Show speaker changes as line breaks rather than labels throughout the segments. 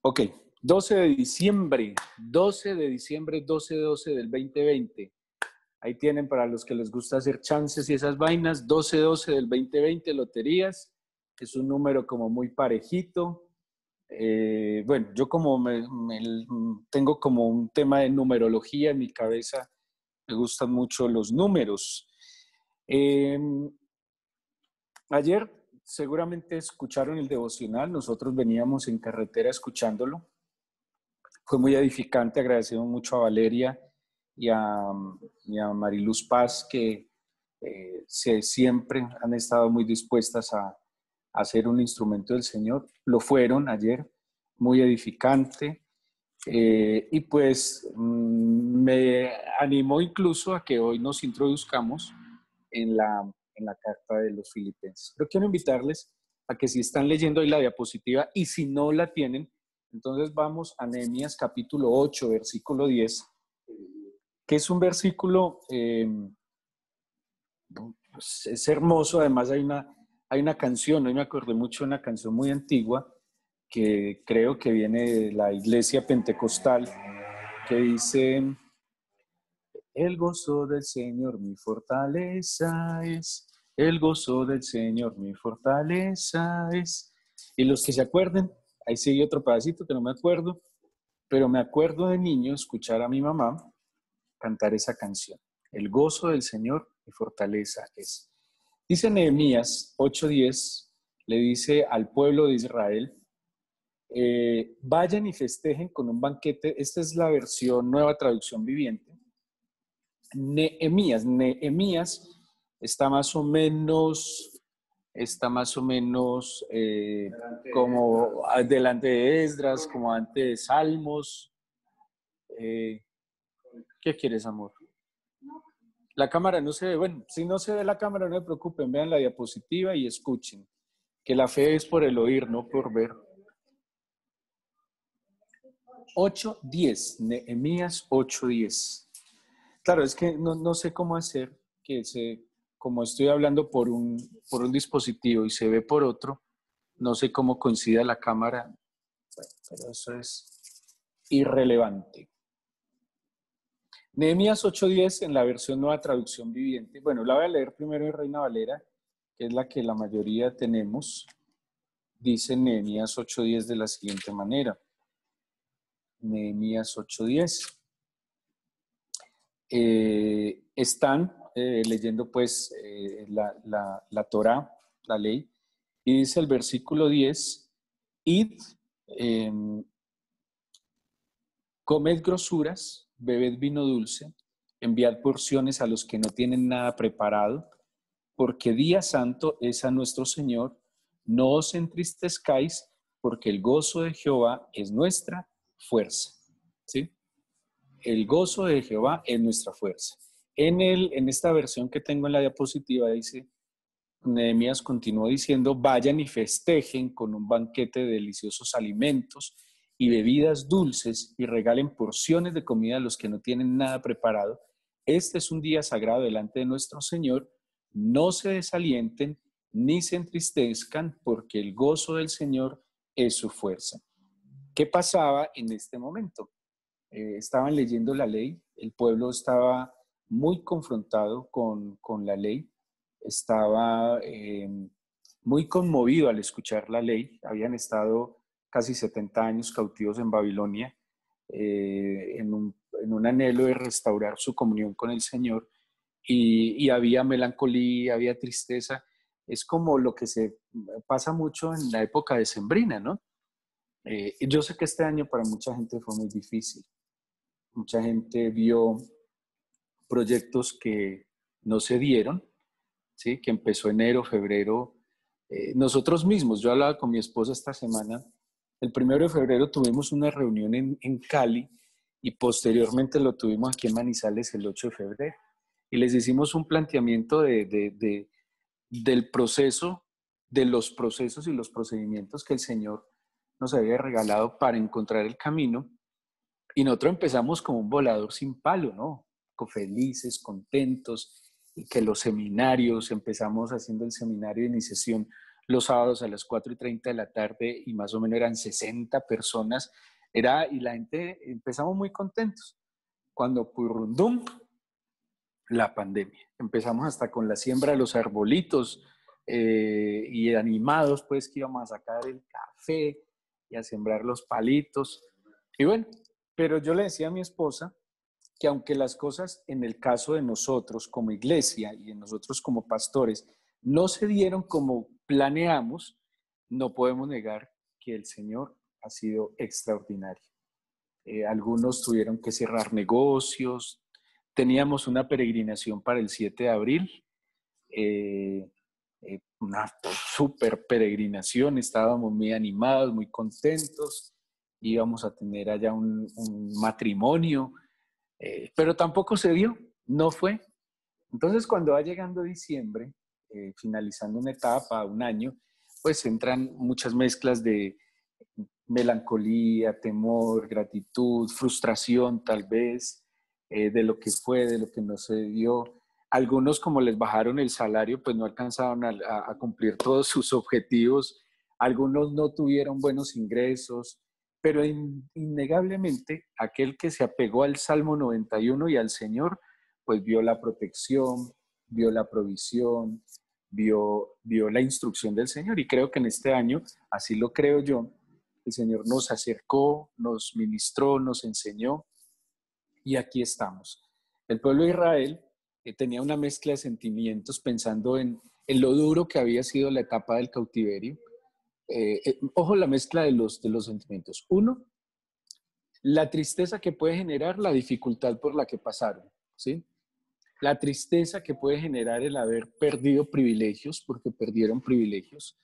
Ok, 12 de diciembre, 12 de diciembre, 12-12 del 2020. Ahí tienen para los que les gusta hacer chances y esas vainas, 12-12 del 2020, loterías. Es un número como muy parejito. Bueno, yo como tengo como un tema de numerología en mi cabeza, me gustan mucho los números. Eh, Ayer seguramente escucharon el devocional, nosotros veníamos en carretera escuchándolo. Fue muy edificante, agradecemos mucho a Valeria y a Mariluz Paz que siempre han estado muy dispuestas a ser un instrumento del Señor. Lo fueron ayer, muy edificante. Y pues me animó incluso a que hoy nos introduzcamos en la carta de los Filipenses. Pero quiero invitarles a que si están leyendo ahí la diapositiva y si no la tienen, entonces vamos a Nehemías capítulo 8, versículo 10, que es un versículo, pues, es hermoso. Además hay una canción, hoy me acordé mucho de una canción muy antigua que creo que viene de la iglesia pentecostal, que dice: el gozo del Señor mi fortaleza es, el gozo del Señor mi fortaleza es. Y los que se acuerden, ahí sigue otro pedacito que no me acuerdo, pero me acuerdo de niño escuchar a mi mamá cantar esa canción. El gozo del Señor mi fortaleza es. Dice Nehemías 8:10, le dice al pueblo de Israel: vayan y festejen con un banquete. Esta es la versión Nueva Traducción Viviente. Nehemías está más o menos como delante de Esdras, como antes de Salmos. ¿Qué quieres, amor? La cámara no se ve. Bueno, si no se ve la cámara, no se preocupen, vean la diapositiva y escuchen, que la fe es por el oír, no por ver. 8:10, Nehemías 8:10. Claro, es que no sé cómo hacer como estoy hablando por un dispositivo y se ve por otro, no sé cómo coincida la cámara. Bueno, pero eso es irrelevante. Nehemías 8:10 en la versión Nueva Traducción Viviente. Bueno, la voy a leer primero en Reina Valera, que es la que la mayoría tenemos. Dice Nehemías 8:10 de la siguiente manera. Nehemías 8:10. Están leyendo pues la Torá, la ley, y dice el versículo 10: id, eh, comed grosuras, bebed vino dulce, enviad porciones a los que no tienen nada preparado, porque día santo es a nuestro Señor. No os entristezcáis, porque el gozo de Jehová es nuestra fuerza. ¿Sí? El gozo de Jehová es nuestra fuerza. En esta versión que tengo en la diapositiva dice, Nehemías continuó diciendo: vayan y festejen con un banquete de deliciosos alimentos y bebidas dulces y regalen porciones de comida a los que no tienen nada preparado. Este es un día sagrado delante de nuestro Señor. No se desalienten ni se entristezcan, porque el gozo del Señor es su fuerza. ¿Qué pasaba en este momento? Estaban leyendo la ley, el pueblo estaba muy confrontado con la ley, estaba muy conmovido al escuchar la ley. Habían estado casi 70 años cautivos en Babilonia, en un anhelo de restaurar su comunión con el Señor, y había melancolía, había tristeza. Es como lo que se pasa mucho en la época decembrina, ¿no? Yo sé que este año para mucha gente fue muy difícil. Mucha gente vio proyectos que no se dieron, ¿sí? Que empezó enero, febrero. Nosotros mismos, yo hablaba con mi esposa esta semana, el 1 de febrero tuvimos una reunión en Cali y posteriormente lo tuvimos aquí en Manizales el 8 de febrero. Y les hicimos un planteamiento del proceso, de los procesos y los procedimientos que el Señor nos había regalado para encontrar el camino. Y nosotros empezamos como un volador sin palo, ¿no? Felices, contentos, y que los seminarios, empezamos haciendo el seminario de iniciación los sábados a las 4:30 de la tarde y más o menos eran 60 personas. Y la gente, empezamos muy contentos. Cuando purrundum, la pandemia. Empezamos hasta con la siembra de los arbolitos y animados, pues que íbamos a sacar el café y a sembrar los palitos. Y bueno, pero yo le decía a mi esposa que aunque las cosas en el caso de nosotros como iglesia y en nosotros como pastores no se dieron como planeamos, no podemos negar que el Señor ha sido extraordinario. Algunos tuvieron que cerrar negocios. Teníamos una peregrinación para el 7 de abril, eh, una super peregrinación, estábamos muy animados, muy contentos, íbamos a tener allá un matrimonio, pero tampoco se dio, no fue. Entonces cuando va llegando diciembre, finalizando una etapa, un año, pues entran muchas mezclas de melancolía, temor, gratitud, frustración tal vez, de lo que fue, de lo que no se dio. Algunos, como les bajaron el salario, pues no alcanzaron a cumplir todos sus objetivos. Algunos no tuvieron buenos ingresos, pero innegablemente aquel que se apegó al Salmo 91 y al Señor, pues vio la protección, vio la provisión, vio la instrucción del Señor. Y creo que en este año, así lo creo yo, el Señor nos acercó, nos ministró, nos enseñó y aquí estamos. El pueblo de Israel tenía una mezcla de sentimientos pensando en lo duro que había sido la etapa del cautiverio. Ojo la mezcla de los sentimientos. Uno, la tristeza que puede generar la dificultad por la que pasaron, ¿sí? La tristeza que puede generar el haber perdido privilegios, porque perdieron privilegios.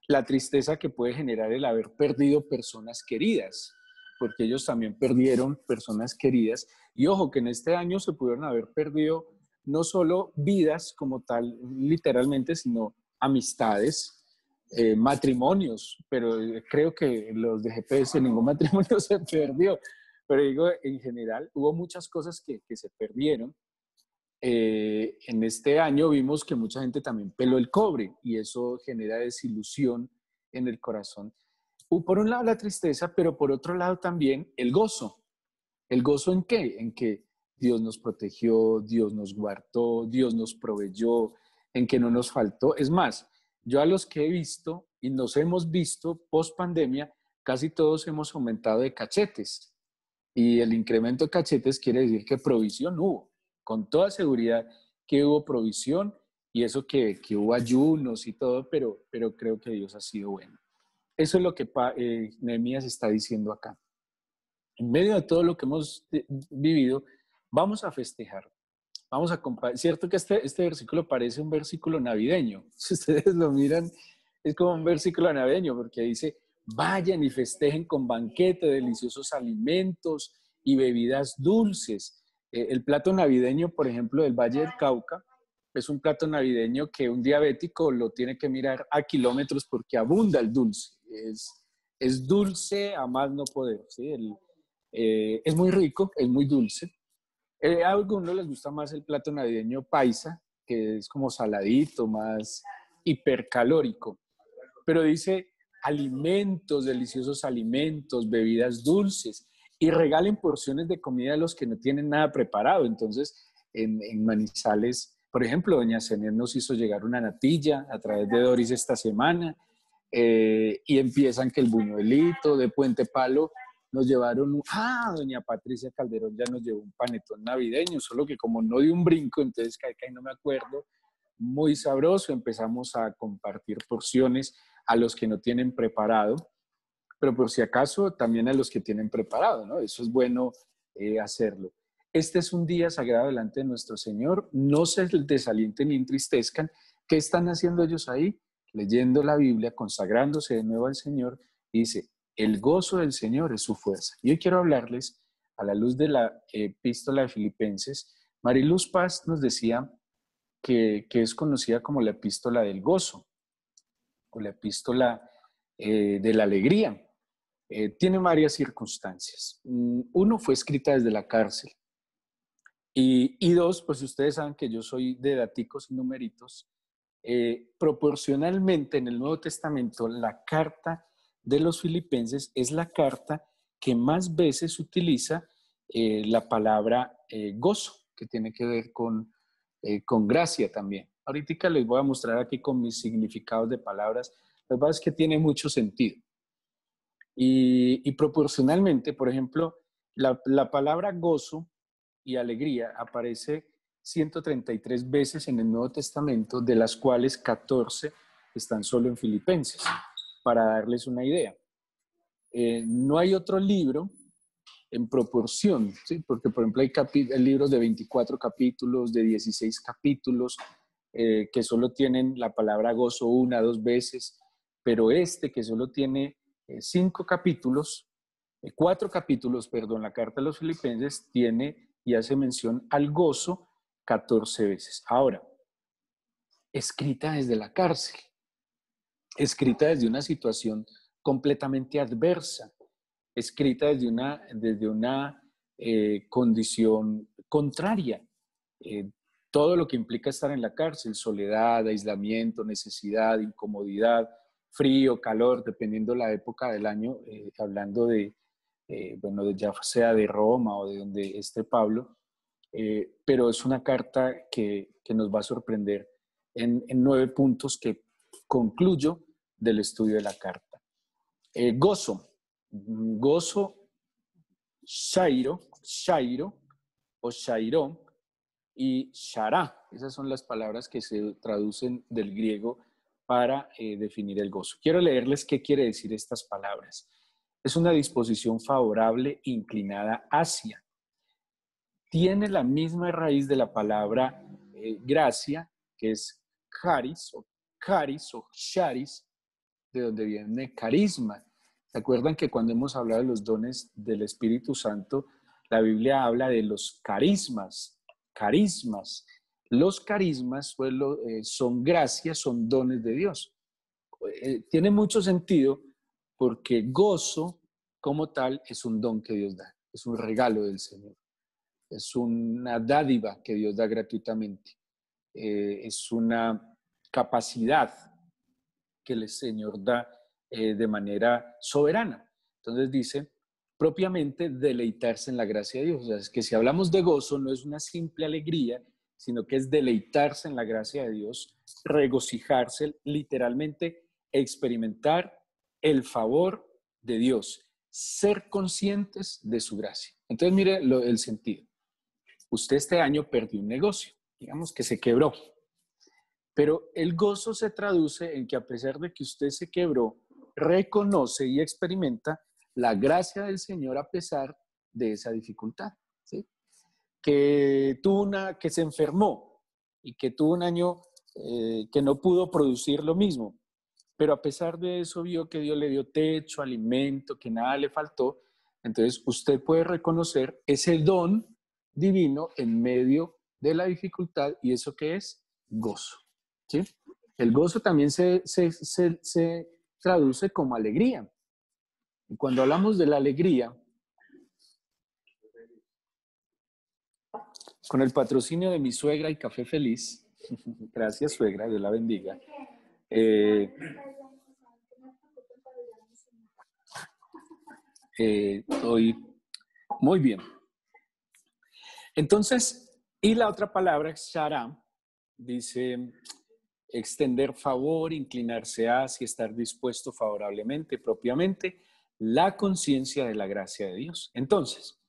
La tristeza que puede generar el haber perdido personas queridas, porque ellos también perdieron personas queridas. Y ojo, que en este año se pudieron haber perdido no solo vidas como tal, literalmente, sino amistades, matrimonios, pero creo que los de GPS ningún matrimonio se perdió. Pero digo, en general, hubo muchas cosas que se perdieron. En este año vimos que mucha gente también peló el cobre y eso genera desilusión en el corazón. Por un lado la tristeza, pero por otro lado también el gozo. ¿El gozo en qué? En que Dios nos protegió, Dios nos guardó, Dios nos proveyó, en que no nos faltó. Es más, yo a los que he visto y nos hemos visto post pandemia, casi todos hemos aumentado de cachetes. Y el incremento de cachetes quiere decir que provisión hubo. Con toda seguridad que hubo provisión y eso que hubo ayunos y todo, pero creo que Dios ha sido bueno. Eso es lo que Nehemías está diciendo acá. En medio de todo lo que hemos vivido, vamos a festejar. Vamos a compartir. Cierto que este versículo parece un versículo navideño. Si ustedes lo miran, es como un versículo navideño porque dice, vayan y festejen con banquete, deliciosos alimentos y bebidas dulces. El plato navideño, por ejemplo, del Valle del Cauca, es un plato navideño que un diabético lo tiene que mirar a kilómetros porque abunda el dulce. Es dulce a más no poder. ¿Sí? Es muy rico, es muy dulce. A algunos les gusta más el plato navideño paisa, que es como saladito, más hipercalórico. Pero dice alimentos, deliciosos alimentos, bebidas dulces y regalen porciones de comida a los que no tienen nada preparado. Entonces, en Manizales, por ejemplo, doña Zenet nos hizo llegar una natilla a través de Doris esta semana y empiezan que el buñuelito de Puente Palo nos llevaron, doña Patricia Calderón ya nos llevó un panetón navideño, solo que como no dio un brinco, entonces que no me acuerdo, muy sabroso, empezamos a compartir porciones a los que no tienen preparado, pero por si acaso también a los que tienen preparado, ¿no? Eso es bueno hacerlo. Este es un día sagrado delante de nuestro Señor, no se desalienten ni entristezcan. ¿Qué están haciendo ellos ahí? Leyendo la Biblia, consagrándose de nuevo al Señor, y dice, el gozo del Señor es su fuerza. Y hoy quiero hablarles, a la luz de la epístola de Filipenses, Mariluz Paz nos decía que es conocida como la epístola del gozo, o la epístola de la alegría. Tiene varias circunstancias. Uno, fue escrita desde la cárcel. Y dos, pues ustedes saben que yo soy de daticos y numeritos. proporcionalmente en el Nuevo Testamento, la carta de los Filipenses es la carta que más veces utiliza la palabra gozo, que tiene que ver con gracia también. Ahorita les voy a mostrar aquí con mis significados de palabras. Lo que pasa es que tiene mucho sentido. Y proporcionalmente, por ejemplo, la palabra gozo y alegría aparece 133 veces en el Nuevo Testamento, de las cuales 14 están solo en Filipenses, para darles una idea. No hay otro libro en proporción, ¿sí? Porque por ejemplo hay libros de 24 capítulos, de 16 capítulos, que solo tienen la palabra gozo 1 o 2 veces, pero este que solo tiene 5 capítulos, 4 capítulos, perdón, la carta de los Filipenses tiene y hace mención al gozo 14 veces. Ahora, escrita desde la cárcel, escrita desde una situación completamente adversa, escrita desde una condición contraria. Todo lo que implica estar en la cárcel, soledad, aislamiento, necesidad, incomodidad, frío, calor, dependiendo la época del año, hablando bueno, ya sea de Roma o de donde esté Pablo, pero es una carta que nos va a sorprender en 9 puntos que concluyo del estudio de la carta. Gozo, shairo o shairó y shará. Esas son las palabras que se traducen del griego para definir el gozo. Quiero leerles qué quiere decir estas palabras. Es una disposición favorable inclinada hacia. Tiene la misma raíz de la palabra gracia, que es charis o charis, de donde viene carisma. ¿Se acuerdan que cuando hemos hablado de los dones del Espíritu Santo, la Biblia habla de los carismas? Los carismas son gracias, son dones de Dios. Tiene mucho sentido porque gozo como tal es un don que Dios da, es un regalo del Señor, es una dádiva que Dios da gratuitamente, es una capacidad que el Señor da de manera soberana. Entonces dice, propiamente deleitarse en la gracia de Dios. O sea, es que si hablamos de gozo, no es una simple alegría, sino que es deleitarse en la gracia de Dios, regocijarse, literalmente experimentar el favor de Dios, ser conscientes de su gracia. Entonces mire el sentido. Usted este año perdió un negocio, digamos que se quebró. Pero el gozo se traduce en que a pesar de que usted se quebró, reconoce y experimenta la gracia del Señor a pesar de esa dificultad, ¿sí? Que se enfermó y que tuvo un año que no pudo producir lo mismo, pero a pesar de eso vio que Dios le dio techo, alimento, que nada le faltó. Entonces usted puede reconocer ese don divino en medio de la dificultad, y eso que es gozo. ¿Sí? El gozo también se traduce como alegría. Y cuando hablamos de la alegría, con el patrocinio de mi suegra y Café Feliz, gracias suegra, Dios la bendiga, estoy muy bien. Entonces, y la otra palabra, shara, dice extender favor, inclinarse hacia, estar dispuesto favorablemente, propiamente, la conciencia de la gracia de Dios. Entonces,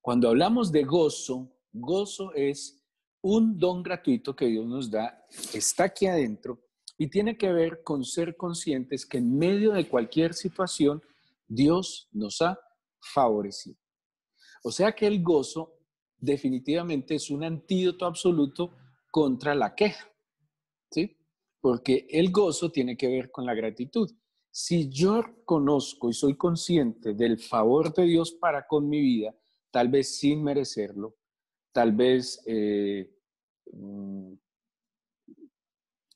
cuando hablamos de gozo, gozo es un don gratuito que Dios nos da, está aquí adentro y tiene que ver con ser conscientes que en medio de cualquier situación Dios nos ha favorecido. O sea que el gozo definitivamente es un antídoto absoluto contra la queja, ¿sí? Porque el gozo tiene que ver con la gratitud. Si yo conozco y soy consciente del favor de Dios para con mi vida, tal vez sin merecerlo, tal vez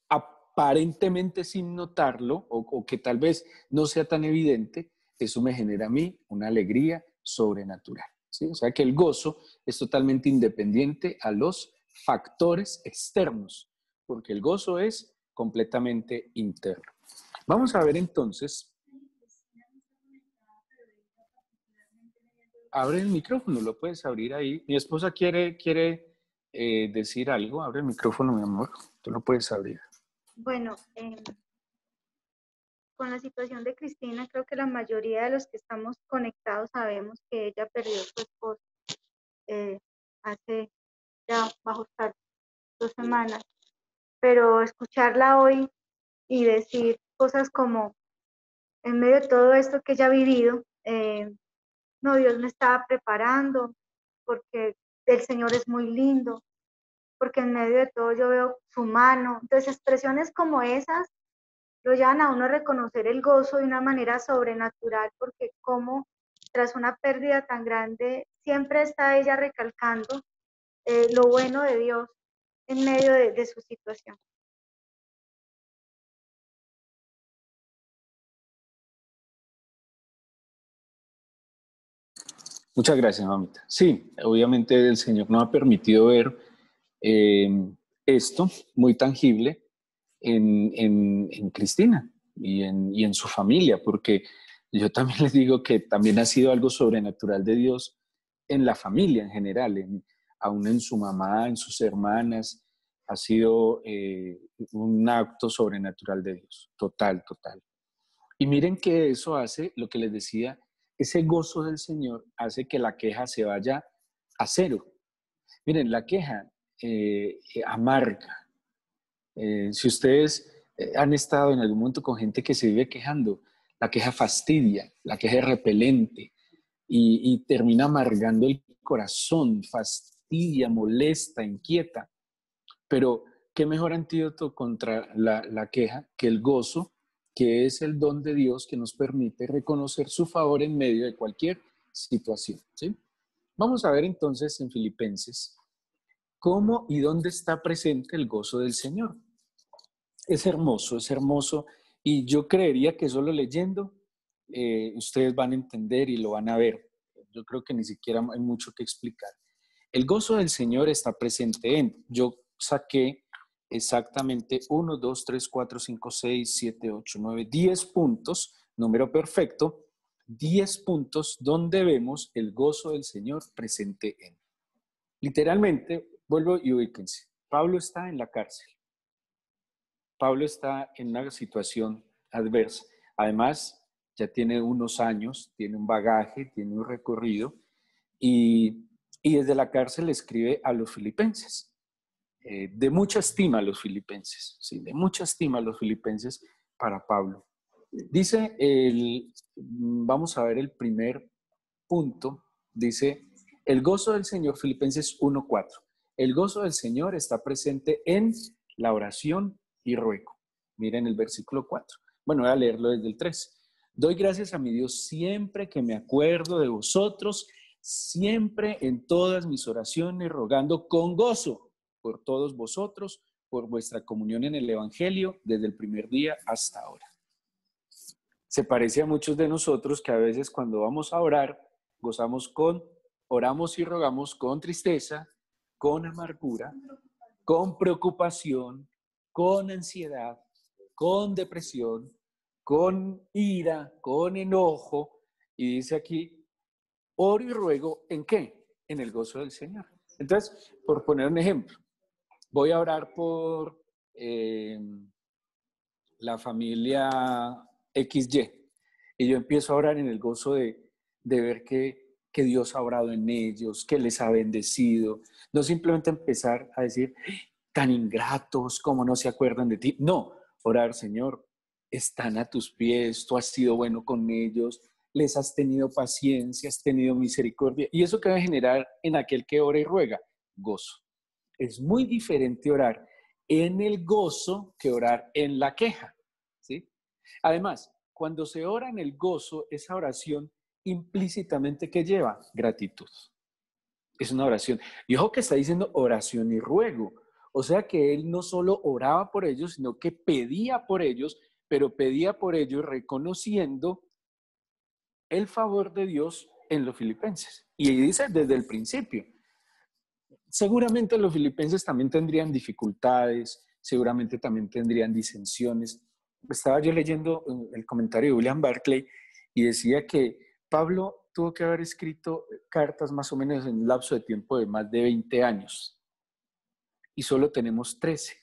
aparentemente sin notarlo, o que tal vez no sea tan evidente, eso me genera a mí una alegría sobrenatural, ¿sí? O sea que el gozo es totalmente independiente a los factores externos, porque el gozo es completamente interno. Vamos a ver entonces. Abre el micrófono, lo puedes abrir ahí. Mi esposa quiere decir algo. Abre el micrófono, mi amor. Tú lo puedes abrir.
Bueno, con la situación de Cristina, creo que la mayoría de los que estamos conectados sabemos que ella perdió a su esposo hace ya bajo 2 semanas. Pero escucharla hoy y decir cosas como, en medio de todo esto que ella ha vivido, no, Dios me estaba preparando, porque el Señor es muy lindo, porque en medio de todo yo veo su mano. Entonces, expresiones como esas lo llevan a uno a reconocer el gozo de una manera sobrenatural, porque como tras una pérdida tan grande, siempre está ella recalcando lo bueno de Dios en medio de su situación.
Muchas gracias, mamita. Sí, obviamente el Señor nos ha permitido ver eh, esto muy tangible en Cristina y en su familia, porque yo también les digo que también ha sido algo sobrenatural de Dios en la familia en general, aún en su mamá, en sus hermanas, ha sido un acto sobrenatural de Dios, total, total. Y miren que eso hace, lo que les decía, ese gozo del Señor hace que la queja se vaya a cero. Miren, la queja amarga. Si ustedes han estado en algún momento con gente que se vive quejando, la queja fastidia, la queja es repelente y termina amargando el corazón, fastidia, molesta, inquieta. Pero qué mejor antídoto contra la queja que el gozo, que es el don de Dios que nos permite reconocer su favor en medio de cualquier situación, ¿sí? Vamos a ver entonces en Filipenses cómo y dónde está presente el gozo del Señor. Es hermoso, y yo creería que solo leyendo ustedes van a entender y lo van a ver. Yo creo que ni siquiera hay mucho que explicar. El gozo del Señor está presente yo saqué exactamente 1, 2, 3, 4, 5, 6, 7, 8, 9, 10 puntos, número perfecto, 10 puntos donde vemos el gozo del Señor presente en. Literalmente, vuelvo y ubíquense. Pablo está en la cárcel. Pablo está en una situación adversa. Además, ya tiene unos años, tiene un bagaje, tiene un recorrido y desde la cárcel escribe a los filipenses. De mucha estima a los filipenses, ¿sí? De mucha estima a los filipenses para Pablo. Dice, vamos a ver el primer punto, dice, el gozo del Señor, Filipenses 1:4. El gozo del Señor está presente en la oración y ruego. Miren el versículo 4. Bueno, voy a leerlo desde el 3. Doy gracias a mi Dios siempre que me acuerdo de vosotros, siempre en todas mis oraciones, rogando con gozo por todos vosotros, por vuestra comunión en el Evangelio, desde el primer día hasta ahora. Se parece a muchos de nosotros que a veces cuando vamos a orar, oramos y rogamos con tristeza, con amargura, con preocupación, con ansiedad, con depresión, con ira, con enojo. Y dice aquí, oro y ruego, ¿en qué? En el gozo del Señor. Entonces, por poner un ejemplo, voy a orar por la familia XY. Y yo empiezo a orar en el gozo de ver que Dios ha obrado en ellos, que les ha bendecido. No simplemente empezar a decir, tan ingratos, como no se acuerdan de ti. No, orar, Señor, están a tus pies, tú has sido bueno con ellos, les has tenido paciencia, has tenido misericordia. ¿Y eso que va a generar en aquel que ora y ruega? Gozo. Es muy diferente orar en el gozo que orar en la queja, ¿sí? Además, cuando se ora en el gozo, esa oración implícitamente que lleva gratitud. Es una oración. Y ojo que está diciendo oración y ruego. O sea que él no solo oraba por ellos, sino que pedía por ellos, pero pedía por ellos reconociendo el favor de Dios en los filipenses. Y dice desde el principio. Seguramente los filipenses también tendrían dificultades, seguramente también tendrían disensiones. Estaba yo leyendo el comentario de William Barclay y decía que Pablo tuvo que haber escrito cartas más o menos en un lapso de tiempo de más de 20 años y solo tenemos 13.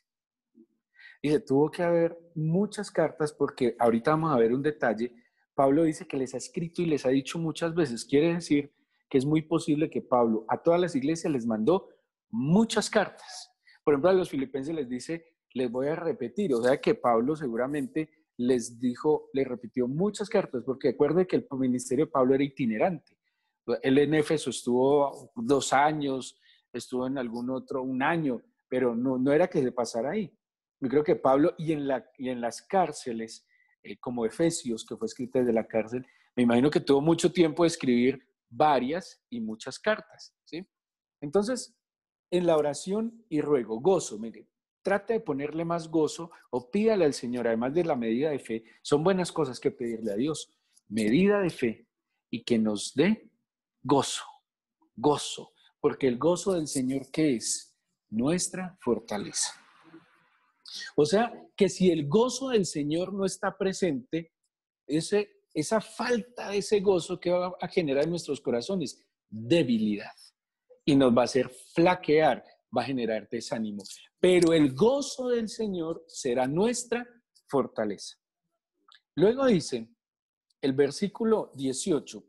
Dice, tuvo que haber muchas cartas porque ahorita vamos a ver un detalle. Pablo dice que les ha escrito y les ha dicho muchas veces. Quiere decir que es muy posible que Pablo a todas las iglesias les mandó muchas cartas. Por ejemplo, a los filipenses les dice, les voy a repetir. O sea que Pablo seguramente les dijo, les repitió muchas cartas, porque recuerde que el ministerio de Pablo era itinerante. Él en Éfeso estuvo 2 años, estuvo en algún otro 1 año, pero no era que se pasara ahí. Yo creo que Pablo, y en las cárceles, como Efesios, que fue escrita desde la cárcel, me imagino que tuvo mucho tiempo de escribir varias y muchas cartas, ¿sí? Entonces, en la oración y ruego, gozo, mire, trate de ponerle más gozo o pídale al Señor, además de la medida de fe, son buenas cosas que pedirle a Dios, medida de fe y que nos dé gozo, gozo, porque el gozo del Señor, ¿qué es? Nuestra fortaleza. O sea, que si el gozo del Señor no está presente, esa falta de ese gozo que va a generar en nuestros corazones, debilidad. Y nos va a hacer flaquear, va a generar desánimo. Pero el gozo del Señor será nuestra fortaleza. Luego dice el versículo 18,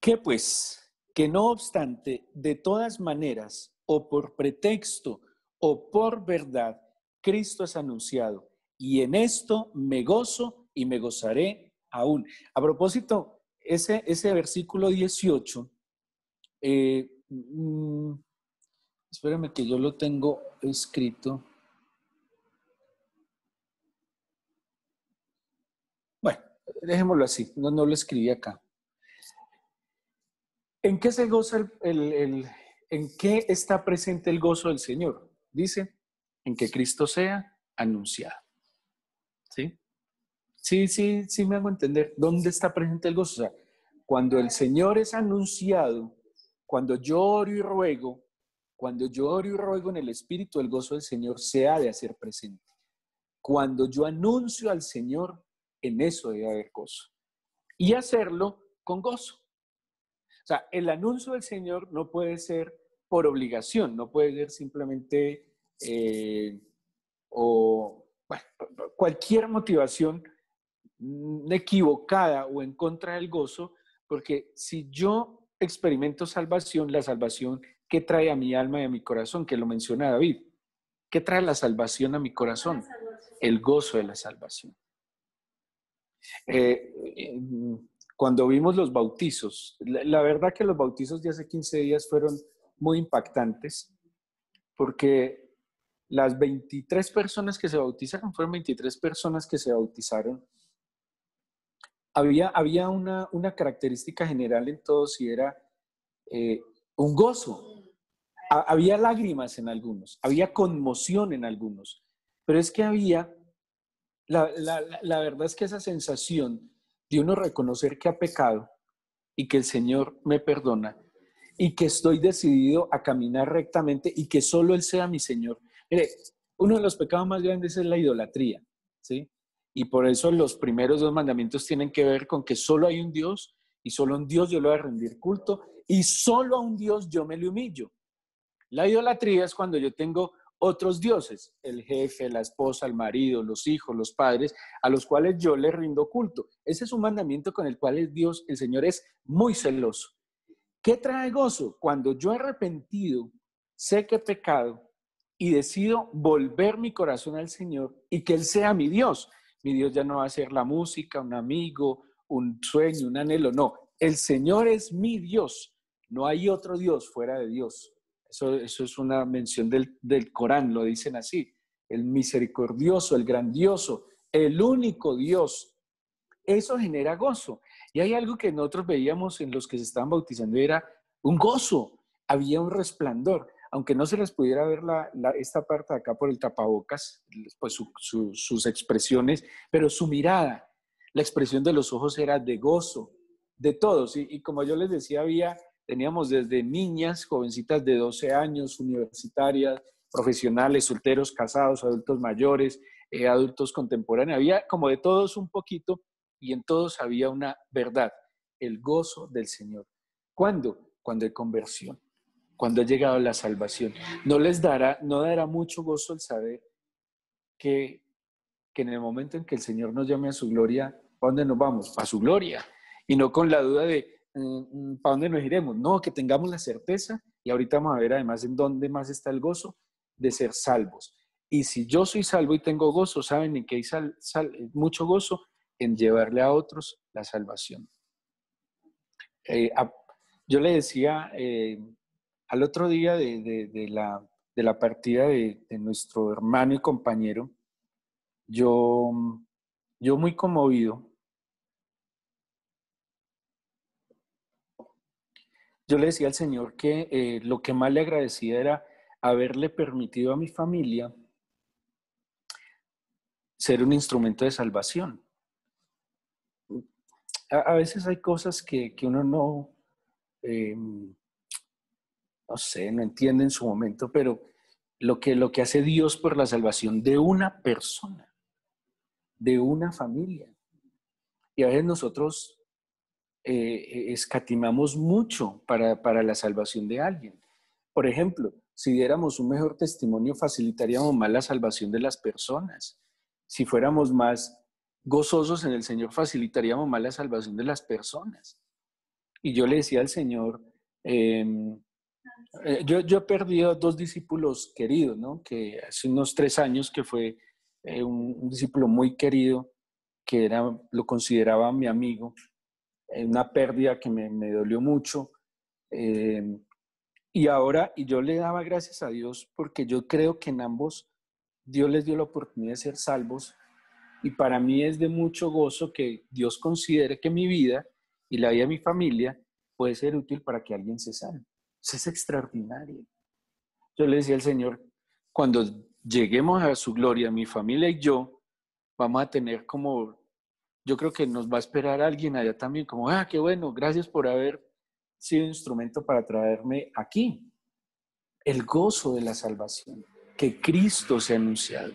que pues, que no obstante, de todas maneras, o por pretexto, o por verdad, Cristo es anunciado, y en esto me gozo y me gozaré aún. A propósito, ese versículo 18, espérame que yo lo tengo escrito. Bueno, dejémoslo así, no lo escribí acá. ¿En qué se goza en qué está presente el gozo del Señor? Dice, en que Cristo sea anunciado. ¿Sí? Sí, me hago entender. ¿Dónde está presente el gozo? O sea, cuando el Señor es anunciado, cuando yo oro y ruego, en el Espíritu, el gozo del Señor se ha de hacer presente. Cuando yo anuncio al Señor, en eso debe haber gozo. Y hacerlo con gozo. O sea, el anuncio del Señor no puede ser por obligación, no puede ser simplemente cualquier motivación equivocada o en contra del gozo, porque si yo experimento salvación, la salvación que trae a mi alma y a mi corazón, que lo menciona David, ¿qué trae la salvación a mi corazón? El gozo de la salvación. Cuando vimos los bautizos, la verdad que los bautizos de hace 15 días fueron muy impactantes, porque las 23 personas que se bautizaron, fueron 23 personas que se bautizaron. Había una característica general en todos y era un gozo. Había lágrimas en algunos, había conmoción en algunos, pero es que la verdad es que esa sensación de uno reconocer que ha pecado y que el Señor me perdona y que estoy decidido a caminar rectamente y que solo Él sea mi Señor. Mire, uno de los pecados más grandes es la idolatría, ¿sí? Y por eso los primeros 2 mandamientos tienen que ver con que solo hay un Dios y solo a un Dios yo le voy a rendir culto y solo a un Dios yo me le humillo. La idolatría es cuando yo tengo otros dioses, el jefe, la esposa, el marido, los hijos, los padres, a los cuales yo le rindo culto. Ese es un mandamiento con el cual el Señor es muy celoso. ¿Qué trae gozo? Cuando yo he arrepentido, sé que he pecado y decido volver mi corazón al Señor y que Él sea mi Dios. Mi Dios ya no va a ser la música, un amigo, un sueño, un anhelo. No, el Señor es mi Dios. No hay otro Dios fuera de Dios. Eso es una mención del Corán, lo dicen así. El misericordioso, el grandioso, el único Dios. Eso genera gozo. Y hay algo que nosotros veíamos en los que se estaban bautizando, era un gozo. Había un resplandor. Aunque no se les pudiera ver esta parte de acá por el tapabocas, pues sus expresiones, pero su mirada, la expresión de los ojos era de gozo, de todos. Y como yo les decía, teníamos desde niñas, jovencitas de 12 años, universitarias, profesionales, solteros, casados, adultos mayores, adultos contemporáneos. Había como de todos un poquito y en todos había una verdad, el gozo del Señor. ¿Cuándo? Cuando hay conversión, cuando ha llegado la salvación. No dará mucho gozo el saber que en el momento en que el Señor nos llame a su gloria, ¿para dónde nos vamos? A su gloria. Y no con la duda de ¿para dónde nos iremos? No, que tengamos la certeza, y ahorita vamos a ver además en dónde más está el gozo, de ser salvos. Y si yo soy salvo y tengo gozo, ¿saben en qué hay mucho gozo? En llevarle a otros la salvación. Yo le decía al otro día de la partida de nuestro hermano y compañero, yo muy conmovido, yo le decía al Señor que lo que más le agradecía era haberle permitido a mi familia ser un instrumento de salvación. A veces hay cosas que uno no sé, no entiende en su momento, pero lo que hace Dios por la salvación de una persona, de una familia. Y a veces nosotros escatimamos mucho para la salvación de alguien. Por ejemplo, si diéramos un mejor testimonio, facilitaríamos más la salvación de las personas. Si fuéramos más gozosos en el Señor, facilitaríamos más la salvación de las personas. Y yo le decía al Señor, yo he perdido 2 discípulos queridos, ¿no? Que hace unos 3 años que fue un discípulo muy querido, que lo consideraba mi amigo, una pérdida que me dolió mucho. Y yo le daba gracias a Dios porque yo creo que en ambos Dios les dio la oportunidad de ser salvos, y para mí es de mucho gozo que Dios considere que mi vida y la vida de mi familia puede ser útil para que alguien se salve. Eso es extraordinario. Yo le decía al Señor, cuando lleguemos a su gloria, mi familia y yo, vamos a tener yo creo que nos va a esperar alguien allá también, como, qué bueno, gracias por haber sido instrumento para traerme aquí. El gozo de la salvación, que Cristo se ha anunciado.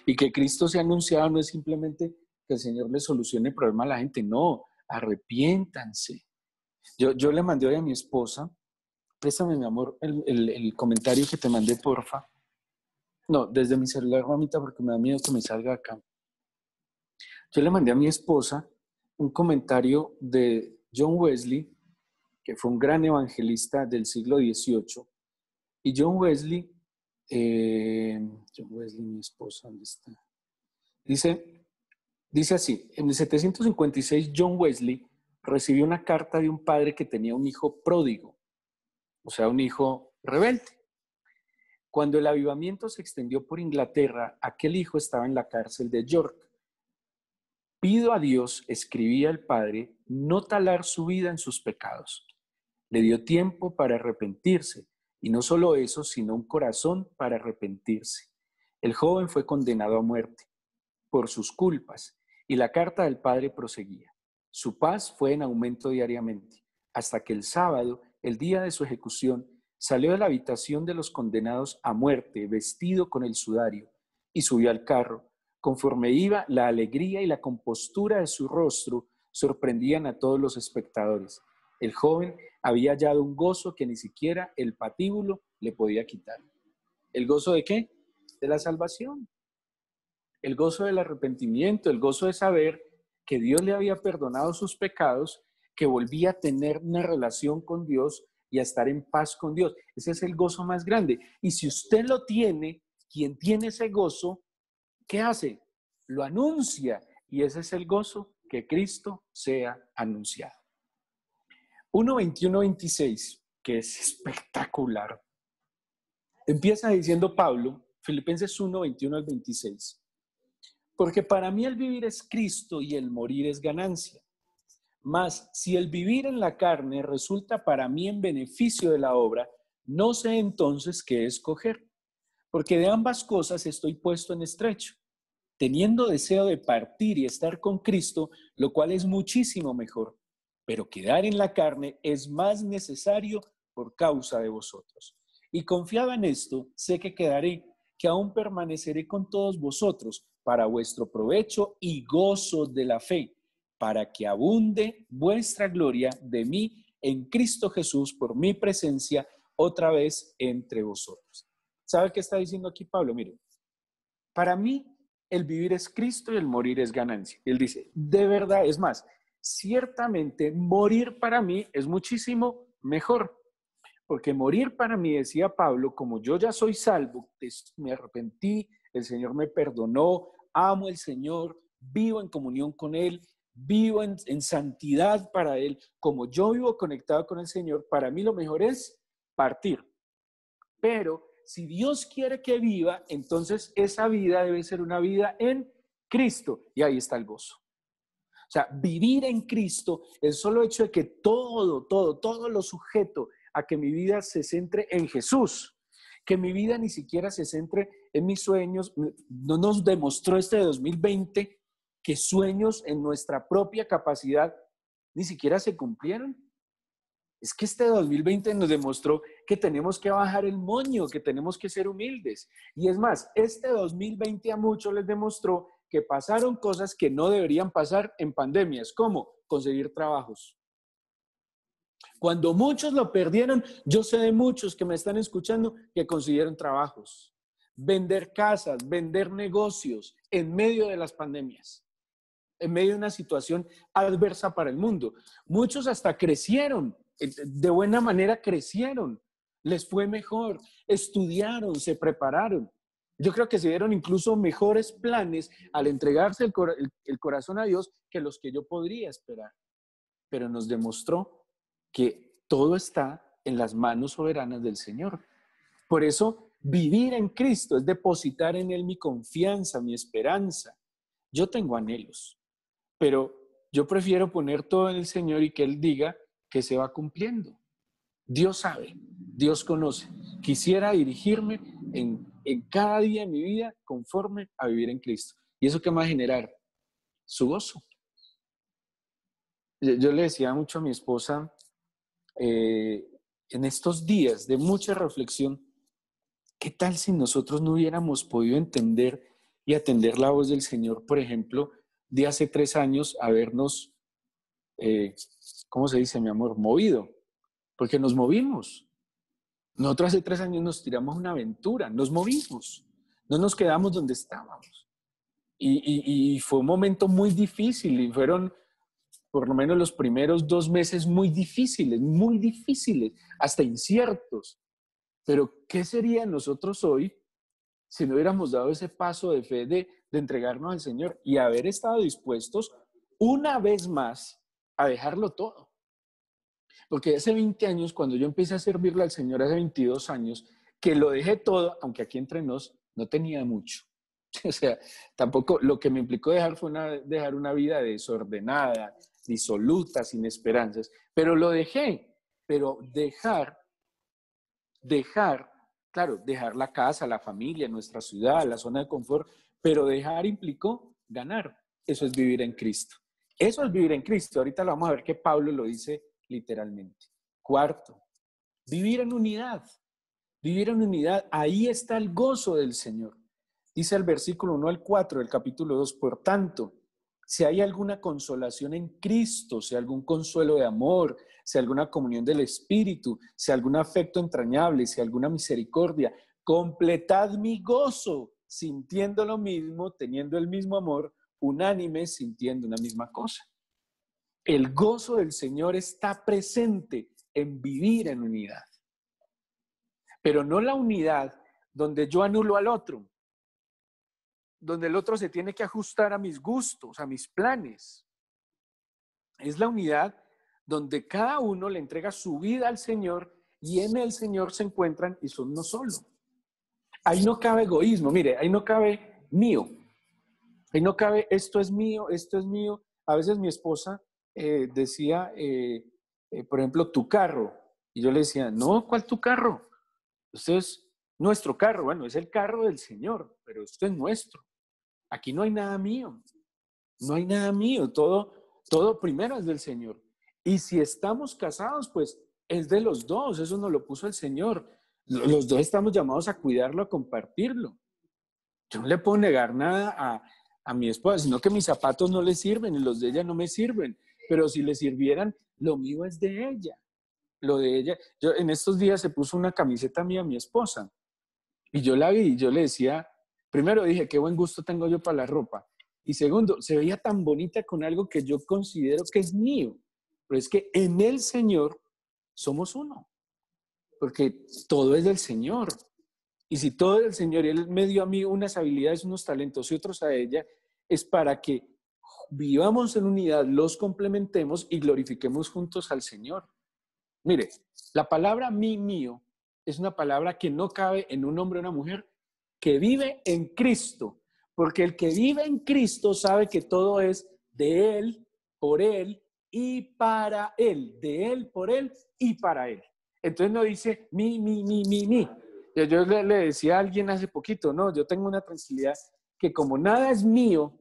Y que Cristo se ha anunciado no es simplemente que el Señor le solucione el problema a la gente, no, arrepiéntanse. Yo le mandé hoy a mi esposa, préstame, mi amor, el comentario que te mandé, porfa. No, desde mi celular, mamita, porque me da miedo que me salga acá. Yo le mandé a mi esposa un comentario de John Wesley, que fue un gran evangelista del siglo XVIII. Y John Wesley, mi esposa, ¿dónde está? Dice así, en el 756 John Wesley recibió una carta de un padre que tenía un hijo pródigo, o sea, un hijo rebelde. Cuando el avivamiento se extendió por Inglaterra, aquel hijo estaba en la cárcel de York. Pido a Dios, escribía el padre, no talar su vida en sus pecados. Le dio tiempo para arrepentirse, y no solo eso, sino un corazón para arrepentirse. El joven fue condenado a muerte por sus culpas, y la carta del padre proseguía. Su paz fue en aumento diariamente, hasta que el sábado, el día de su ejecución, salió de la habitación de los condenados a muerte, vestido con el sudario, y subió al carro. Conforme iba, la alegría y la compostura de su rostro sorprendían a todos los espectadores. El joven había hallado un gozo que ni siquiera el patíbulo le podía quitar. ¿El gozo de qué? De la salvación. El gozo del arrepentimiento, el gozo de saber que Dios le había perdonado sus pecados, que volvía a tener una relación con Dios y a estar en paz con Dios. Ese es el gozo más grande. Y si usted lo tiene, quien tiene ese gozo, ¿qué hace? Lo anuncia. Y ese es el gozo, que Cristo sea anunciado. 1:21-26, que es espectacular. Empieza diciendo Pablo, Filipenses 1:21-26. Porque para mí el vivir es Cristo y el morir es ganancia. Mas si el vivir en la carne resulta para mí en beneficio de la obra, no sé entonces qué escoger. Porque de ambas cosas estoy puesto en estrecho, teniendo deseo de partir y estar con Cristo, lo cual es muchísimo mejor. Pero quedar en la carne es más necesario por causa de vosotros. Y confiado en esto, sé que quedaré, que aún permaneceré con todos vosotros para vuestro provecho y gozo de la fe, para que abunde vuestra gloria de mí en Cristo Jesús por mi presencia otra vez entre vosotros. ¿Sabe qué está diciendo aquí Pablo? Mire, para mí el vivir es Cristo y el morir es ganancia. Él dice, de verdad, es más, ciertamente morir para mí es muchísimo mejor. Porque morir para mí, decía Pablo, como yo ya soy salvo, me arrepentí, el Señor me perdonó, amo al Señor, vivo en comunión con Él, vivo en santidad para Él, como yo vivo conectado con el Señor, para mí lo mejor es partir. Pero si Dios quiere que viva, entonces esa vida debe ser una vida en Cristo. Y ahí está el gozo. O sea, vivir en Cristo, el solo hecho de que todo lo sujeto a que mi vida se centre en Jesús, que mi vida ni siquiera se centre en mis sueños. No nos demostró este 2020 que sueños en nuestra propia capacidad ni siquiera se cumplieron. Es que este 2020 nos demostró que tenemos que bajar el moño, que tenemos que ser humildes. Y es más, este 2020 a muchos les demostró que pasaron cosas que no deberían pasar en pandemias, como conseguir trabajos. Cuando muchos lo perdieron, yo sé de muchos que me están escuchando que consiguieron trabajos, vender casas, vender negocios en medio de las pandemias, en medio de una situación adversa para el mundo. Muchos hasta crecieron, de buena manera crecieron, les fue mejor, estudiaron, se prepararon. Yo creo que se dieron incluso mejores planes al entregarse el corazón a Dios que los que yo podría esperar. Pero nos demostró que todo está en las manos soberanas del Señor. Por eso, vivir en Cristo es depositar en Él mi confianza, mi esperanza. Yo tengo anhelos, pero yo prefiero poner todo en el Señor y que Él diga que se va cumpliendo. Dios sabe, Dios conoce. Quisiera dirigirme en cada día de mi vida conforme a vivir en Cristo. ¿Y eso qué va a generar? Su gozo. Yo le decía mucho a mi esposa, en estos días de mucha reflexión, ¿qué tal si nosotros no hubiéramos podido entender y atender la voz del Señor, por ejemplo, de hace 3 años, habernos, ¿cómo se dice, mi amor? Movido, porque nos movimos. Nosotros hace 3 años nos tiramos una aventura, nos movimos, no nos quedamos donde estábamos. Y fue un momento muy difícil y fueron por lo menos los primeros 2 meses muy difíciles, hasta inciertos. Pero ¿qué sería nosotros hoy si no hubiéramos dado ese paso de fe de entregarnos al Señor y haber estado dispuestos una vez más a dejarlo todo? Porque hace 20 años, cuando yo empecé a servirle al Señor, hace 22 años, que lo dejé todo, aunque aquí entre nos no tenía mucho. O sea, tampoco lo que me implicó dejar fue dejar una vida desordenada, disoluta, sin esperanzas, pero lo dejé. Pero claro, dejar la casa, la familia, nuestra ciudad, la zona de confort, pero dejar implicó ganar. Eso es vivir en Cristo. Eso es vivir en Cristo. Ahorita lo vamos a ver que Pablo lo dice literalmente. 4, vivir en unidad. Vivir en unidad, ahí está el gozo del Señor. Dice el versículo 1 al 4 del capítulo 2, por tanto, si hay alguna consolación en Cristo, si hay algún consuelo de amor, si hay alguna comunión del Espíritu, si hay algún afecto entrañable, si hay alguna misericordia, completad mi gozo, sintiendo lo mismo, teniendo el mismo amor, unánimes, sintiendo una misma cosa. El gozo del Señor está presente en vivir en unidad. Pero no la unidad donde yo anulo al otro, donde el otro se tiene que ajustar a mis gustos, a mis planes. Es la unidad donde cada uno le entrega su vida al Señor y en el Señor se encuentran y son uno solo. Ahí no cabe egoísmo, mire, ahí no cabe mío. Ahí no cabe esto es mío, esto es mío. A veces mi esposa decía, por ejemplo, tu carro. Y yo le decía, no, ¿cuál tu carro? Esto es nuestro carro. Bueno, es el carro del Señor, pero esto es nuestro. Aquí no hay nada mío. No hay nada mío. Todo primero es del Señor. Y si estamos casados, pues es de los dos. Eso nos lo puso el Señor. Los dos estamos llamados a cuidarlo, a compartirlo. Yo no le puedo negar nada a mi esposa, sino que mis zapatos no le sirven y los de ella no me sirven. Pero si le sirvieran, lo mío es de ella. Lo de ella. Yo en estos días se puso una camiseta mía a mi esposa y yo la vi y yo le decía, primero dije, qué buen gusto tengo yo para la ropa. Y segundo, se veía tan bonita con algo que yo considero que es mío. Pero es que en el Señor somos uno, porque todo es del Señor. Y si todo es del Señor y Él me dio a mí unas habilidades, unos talentos y otros a ella, es para que vivamos en unidad, los complementemos y glorifiquemos juntos al Señor. Mire, la palabra mi, mío, es una palabra que no cabe en un hombre o una mujer que vive en Cristo, porque el que vive en Cristo sabe que todo es de Él, por Él y para Él, de Él, por Él y para Él. Entonces no dice mi. Yo le decía a alguien hace poquito, no, yo tengo una tranquilidad que como nada es mío,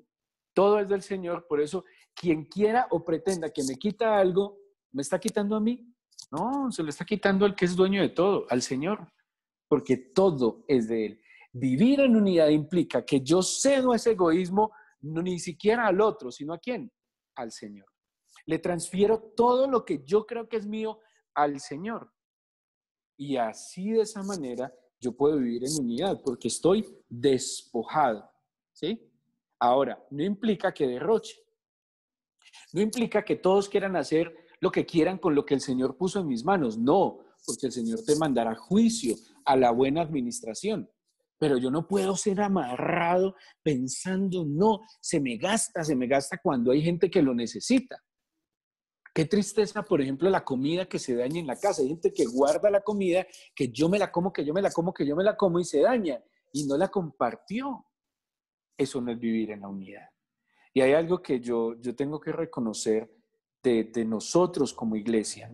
todo es del Señor, por eso quien quiera o pretenda que me quita algo, me está quitando a mí. No, se lo está quitando al que es dueño de todo, al Señor, porque todo es de Él. Vivir en unidad implica que yo cedo ese egoísmo no ni siquiera al otro, sino ¿a quién? Al Señor. Le transfiero todo lo que yo creo que es mío al Señor. Y así de esa manera yo puedo vivir en unidad porque estoy despojado, ¿sí? Ahora, no implica que derroche. No implica que todos quieran hacer lo que quieran con lo que el Señor puso en mis manos. No, porque el Señor te mandará juicio a la buena administración. Pero yo no puedo ser amarrado pensando, no, se me gasta cuando hay gente que lo necesita. Qué tristeza, por ejemplo, la comida que se daña en la casa. Hay gente que guarda la comida, que yo me la como y se daña y no la compartió. Eso no es vivir en la unidad. Y hay algo que yo tengo que reconocer de nosotros como iglesia,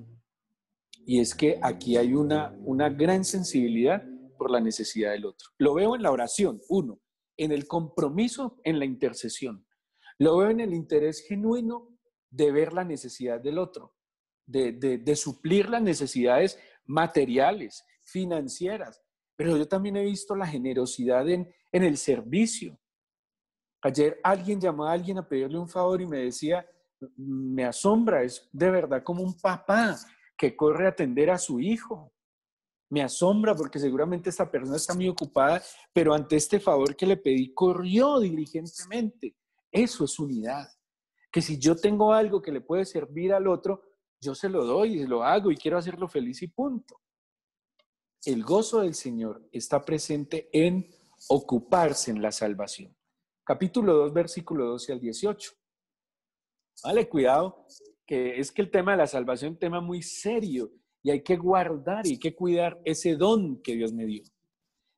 y es que aquí hay una gran sensibilidad por la necesidad del otro. Lo veo en la oración, uno, en el compromiso, en la intercesión. Lo veo en el interés genuino de ver la necesidad del otro, de suplir las necesidades materiales, financieras, pero yo también he visto la generosidad en el servicio. Ayer alguien llamó a alguien a pedirle un favor y me decía, me asombra, es de verdad como un papá que corre a atender a su hijo. Me asombra porque seguramente esta persona está muy ocupada, pero ante este favor que le pedí, corrió diligentemente. Eso es unidad. Que si yo tengo algo que le puede servir al otro, yo se lo doy y lo hago y quiero hacerlo feliz y punto. El gozo del Señor está presente en ocuparse en la salvación. Capítulo 2, versículo 12 al 18. Vale, cuidado, que es que el tema de la salvación es un tema muy serio y hay que guardar y hay que cuidar ese don que Dios me dio.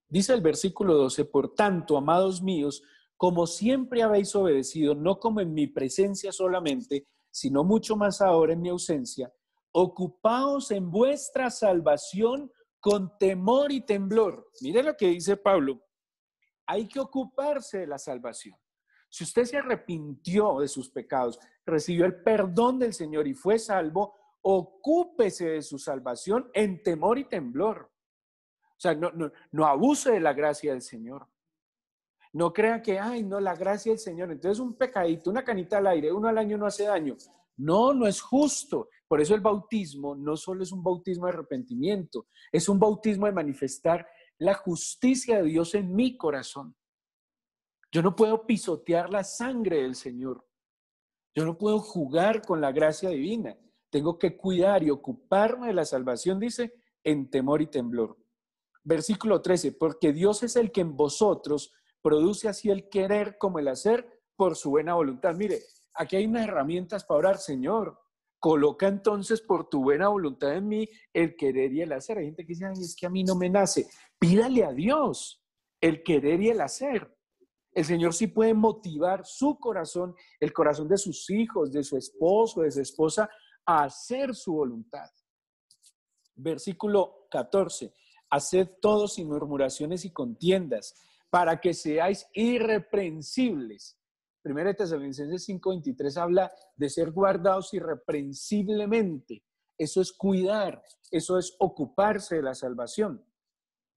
Dice el versículo 12, por tanto, amados míos, como siempre habéis obedecido, no como en mi presencia solamente, sino mucho más ahora en mi ausencia, ocupaos en vuestra salvación con temor y temblor. Mire lo que dice Pablo. Hay que ocuparse de la salvación. Si usted se arrepintió de sus pecados, recibió el perdón del Señor y fue salvo, ocúpese de su salvación en temor y temblor. O sea, no abuse de la gracia del Señor. No crea que, ay, no, la gracia del Señor. Entonces un pecadito, una canita al aire, uno al año no hace daño. No, no es justo. Por eso el bautismo no solo es un bautismo de arrepentimiento, es un bautismo de manifestar la justicia de Dios en mi corazón. Yo no puedo pisotear la sangre del Señor. Yo no puedo jugar con la gracia divina. Tengo que cuidar y ocuparme de la salvación, dice, en temor y temblor. Versículo 13, porque Dios es el que en vosotros produce así el querer como el hacer por su buena voluntad. Mire, aquí hay unas herramientas para orar, Señor. Coloca entonces por tu buena voluntad en mí el querer y el hacer. Hay gente que dice, ay, es que a mí no me nace. Pídale a Dios el querer y el hacer. El Señor sí puede motivar su corazón, el corazón de sus hijos, de su esposo, de su esposa, a hacer su voluntad. Versículo 14. Haced todo sin murmuraciones y contiendas, para que seáis irreprensibles. 1 Tesalonicenses 5:23 habla de ser guardados irreprensiblemente. Eso es cuidar, eso es ocuparse de la salvación.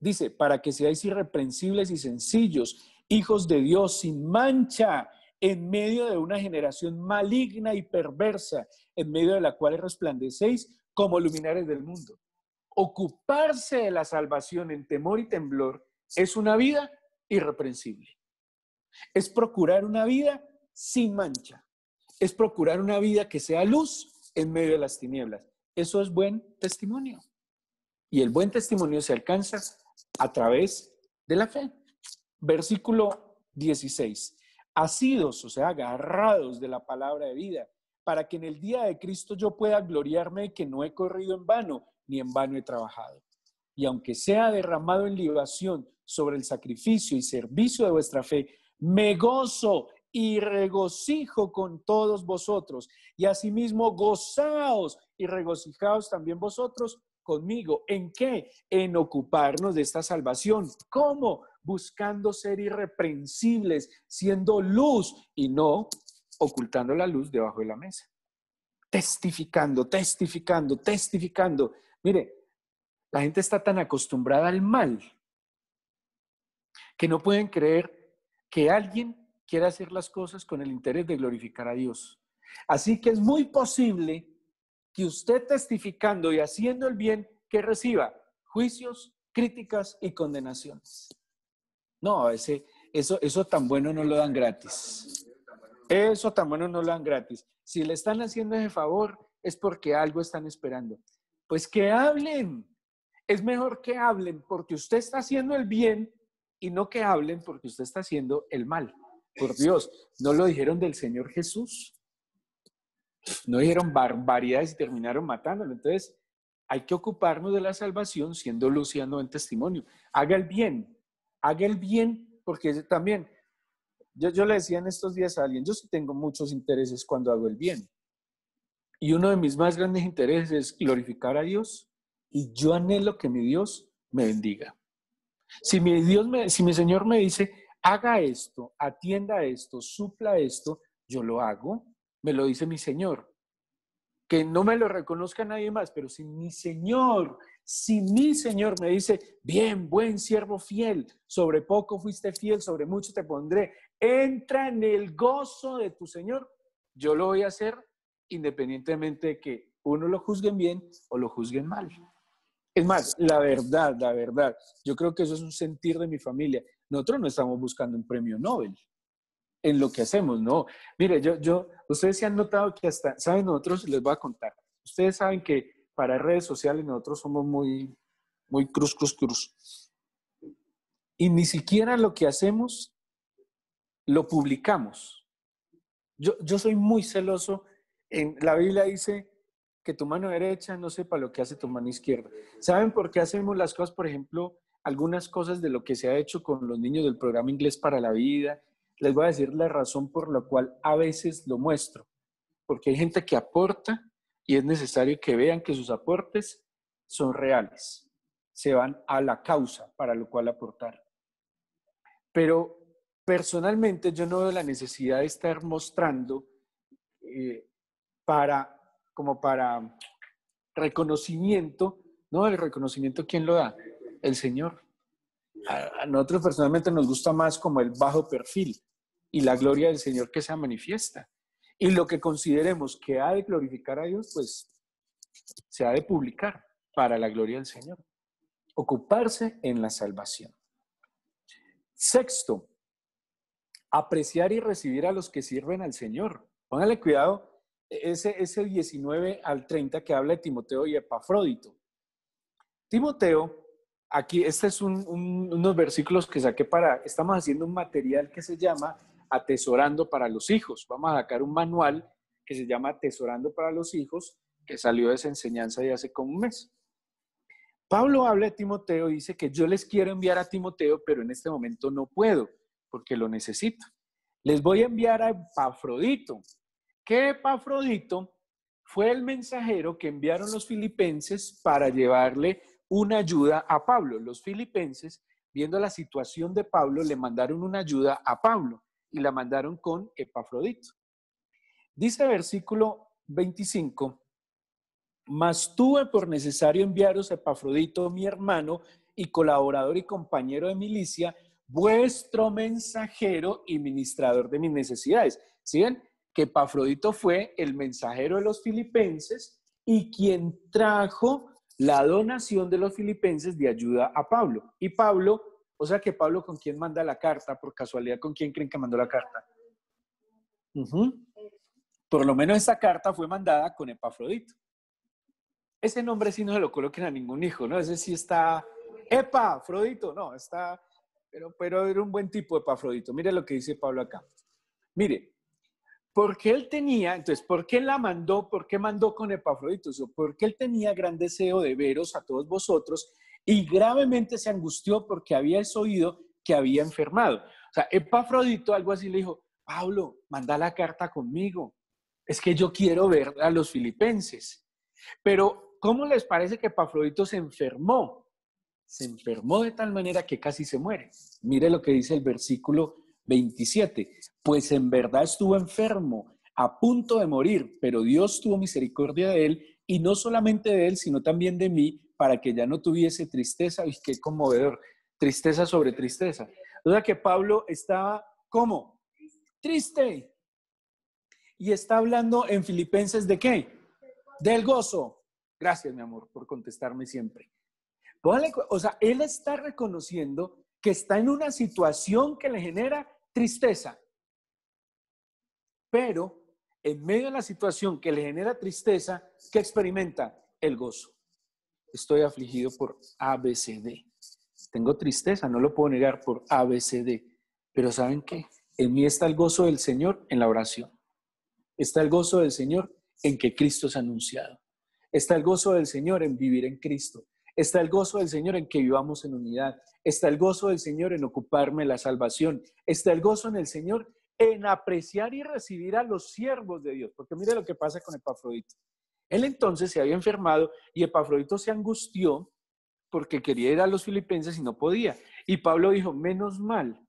Dice, para que seáis irreprensibles y sencillos, hijos de Dios sin mancha, en medio de una generación maligna y perversa, en medio de la cual resplandecéis como luminares del mundo. Ocuparse de la salvación en temor y temblor es una vida irreprensible. Es procurar una vida sin mancha. Es procurar una vida que sea luz en medio de las tinieblas. Eso es buen testimonio. Y el buen testimonio se alcanza a través de la fe. Versículo 16. Asidos, o sea, agarrados de la palabra de vida, para que en el día de Cristo yo pueda gloriarme de que no he corrido en vano, ni en vano he trabajado. Y aunque sea derramado en libación sobre el sacrificio y servicio de vuestra fe, me gozo y regocijo con todos vosotros. Y asimismo gozaos y regocijaos también vosotros conmigo. ¿En qué? En ocuparnos de esta salvación. ¿Cómo? Buscando ser irreprensibles, siendo luz y no ocultando la luz debajo de la mesa. Testificando, testificando, testificando. Mire, la gente está tan acostumbrada al mal que no pueden creer que alguien quiera hacer las cosas con el interés de glorificar a Dios. Así que es muy posible que usted testificando y haciendo el bien, que reciba juicios, críticas y condenaciones. No, eso tan bueno no lo dan gratis. Eso tan bueno no lo dan gratis. Si le están haciendo ese favor, es porque algo están esperando. Pues que hablen. Es mejor que hablen porque usted está haciendo el bien y no que hablen porque usted está haciendo el mal. Por Dios, ¿no lo dijeron del Señor Jesús? No dijeron barbaridades y terminaron matándolo. Entonces, hay que ocuparnos de la salvación siendo luz y dando en testimonio. Haga el bien, porque también, yo le decía en estos días a alguien, yo sí tengo muchos intereses cuando hago el bien. Y uno de mis más grandes intereses es glorificar a Dios, y yo anhelo que mi Dios me bendiga. Si mi Señor me dice, haga esto, atienda esto, supla esto, yo lo hago, me lo dice mi Señor. Que no me lo reconozca nadie más, pero si mi Señor me dice, bien, buen siervo fiel, sobre poco fuiste fiel, sobre mucho te pondré, entra en el gozo de tu Señor, yo lo voy a hacer independientemente de que uno lo juzguen bien o lo juzguen mal. Es más, la verdad, yo creo que eso es un sentir de mi familia. Nosotros no estamos buscando un premio Nobel en lo que hacemos, no. Mire, ustedes se han notado que hasta, ¿saben? Nosotros les voy a contar. Ustedes saben que para redes sociales nosotros somos muy cruz. Y ni siquiera lo que hacemos lo publicamos. Yo soy muy celoso. La Biblia dice que tu mano derecha no sepa lo que hace tu mano izquierda. ¿Saben por qué hacemos las cosas? Por ejemplo, algunas cosas de lo que se ha hecho con los niños del programa Inglés para la Vida. Les voy a decir la razón por la cual a veces lo muestro. Porque hay gente que aporta y es necesario que vean que sus aportes son reales. Se van a la causa para lo cual aportar. Pero personalmente yo no veo la necesidad de estar mostrando como para reconocimiento. No, el reconocimiento, ¿quién lo da? El Señor. A nosotros personalmente nos gusta más como el bajo perfil y la gloria del Señor que se manifiesta. Y lo que consideremos que ha de glorificar a Dios, pues se ha de publicar para la gloria del Señor. Ocuparse en la salvación. Sexto, apreciar y recibir a los que sirven al Señor. Póngale cuidado, ese 19 al 30 que habla de Timoteo y Epafrodito. Timoteo, aquí, este es unos versículos que saqué estamos haciendo un material que se llama Atesorando para los hijos. Vamos a sacar un manual que se llama Atesorando para los hijos, que salió de esa enseñanza ya hace como un mes. Pablo habla de Timoteo y dice que yo les quiero enviar a Timoteo, pero en este momento no puedo, porque lo necesito. Les voy a enviar a Epafrodito. Que Epafrodito fue el mensajero que enviaron los filipenses para llevarle una ayuda a Pablo. Los filipenses, viendo la situación de Pablo, le mandaron una ayuda a Pablo y la mandaron con Epafrodito. Dice versículo 25, mas tuve por necesario enviaros a Epafrodito, mi hermano, y colaborador y compañero de milicia, vuestro mensajero y ministrador de mis necesidades. ¿Sí ven? Que Epafrodito fue el mensajero de los filipenses y quien trajo la donación de los filipenses de ayuda a Pablo. Y Pablo, o sea que Pablo, ¿con quién manda la carta? Por casualidad, ¿con quién creen que mandó la carta? Por lo menos esta carta fue mandada con Epafrodito. Ese nombre sí no se lo coloquen a ningún hijo, ¿no? Ese sí está, Epafrodito, no, está, pero era un buen tipo de Epafrodito. Mire lo que dice Pablo acá. Mire, porque él tenía, entonces, ¿por qué la mandó? ¿Por qué mandó con Epafrodito? Porque él tenía gran deseo de veros a todos vosotros y gravemente se angustió porque había oído que había enfermado. O sea, Epafrodito algo así le dijo, Pablo, manda la carta conmigo. Es que yo quiero ver a los filipenses. Pero, ¿cómo les parece que Epafrodito se enfermó? Se enfermó de tal manera que casi se muere. Mire lo que dice el versículo 27. Pues en verdad estuvo enfermo, a punto de morir, pero Dios tuvo misericordia de él, y no solamente de él, sino también de mí, para que ya no tuviese tristeza. Y qué conmovedor, tristeza sobre tristeza. O sea que Pablo estaba, ¿cómo? Triste. Y está hablando en Filipenses ¿de qué? Del gozo. Gracias, mi amor, por contestarme siempre. O sea, él está reconociendo que está en una situación que le genera tristeza. Pero en medio de la situación que le genera tristeza, ¿qué experimenta? El gozo. Estoy afligido por ABCD. Tengo tristeza, no lo puedo negar por ABCD. Pero ¿saben qué? En mí está el gozo del Señor en la oración. Está el gozo del Señor en que Cristo es anunciado. Está el gozo del Señor en vivir en Cristo. Está el gozo del Señor en que vivamos en unidad. Está el gozo del Señor en ocuparme de la salvación. Está el gozo en el Señor en apreciar y recibir a los siervos de Dios. Porque mire lo que pasa con Epafrodito. Él entonces se había enfermado y Epafrodito se angustió porque quería ir a los filipenses y no podía. Y Pablo dijo, menos mal,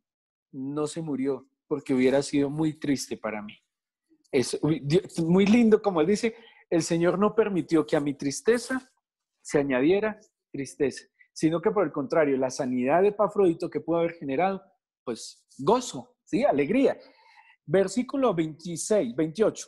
no se murió porque hubiera sido muy triste para mí. Es muy lindo, como él dice, el Señor no permitió que a mi tristeza se añadiera tristeza, sino que por el contrario, la sanidad de Epafrodito que pudo haber generado, pues gozo, ¿sí? Alegría. Versículo 26, 28.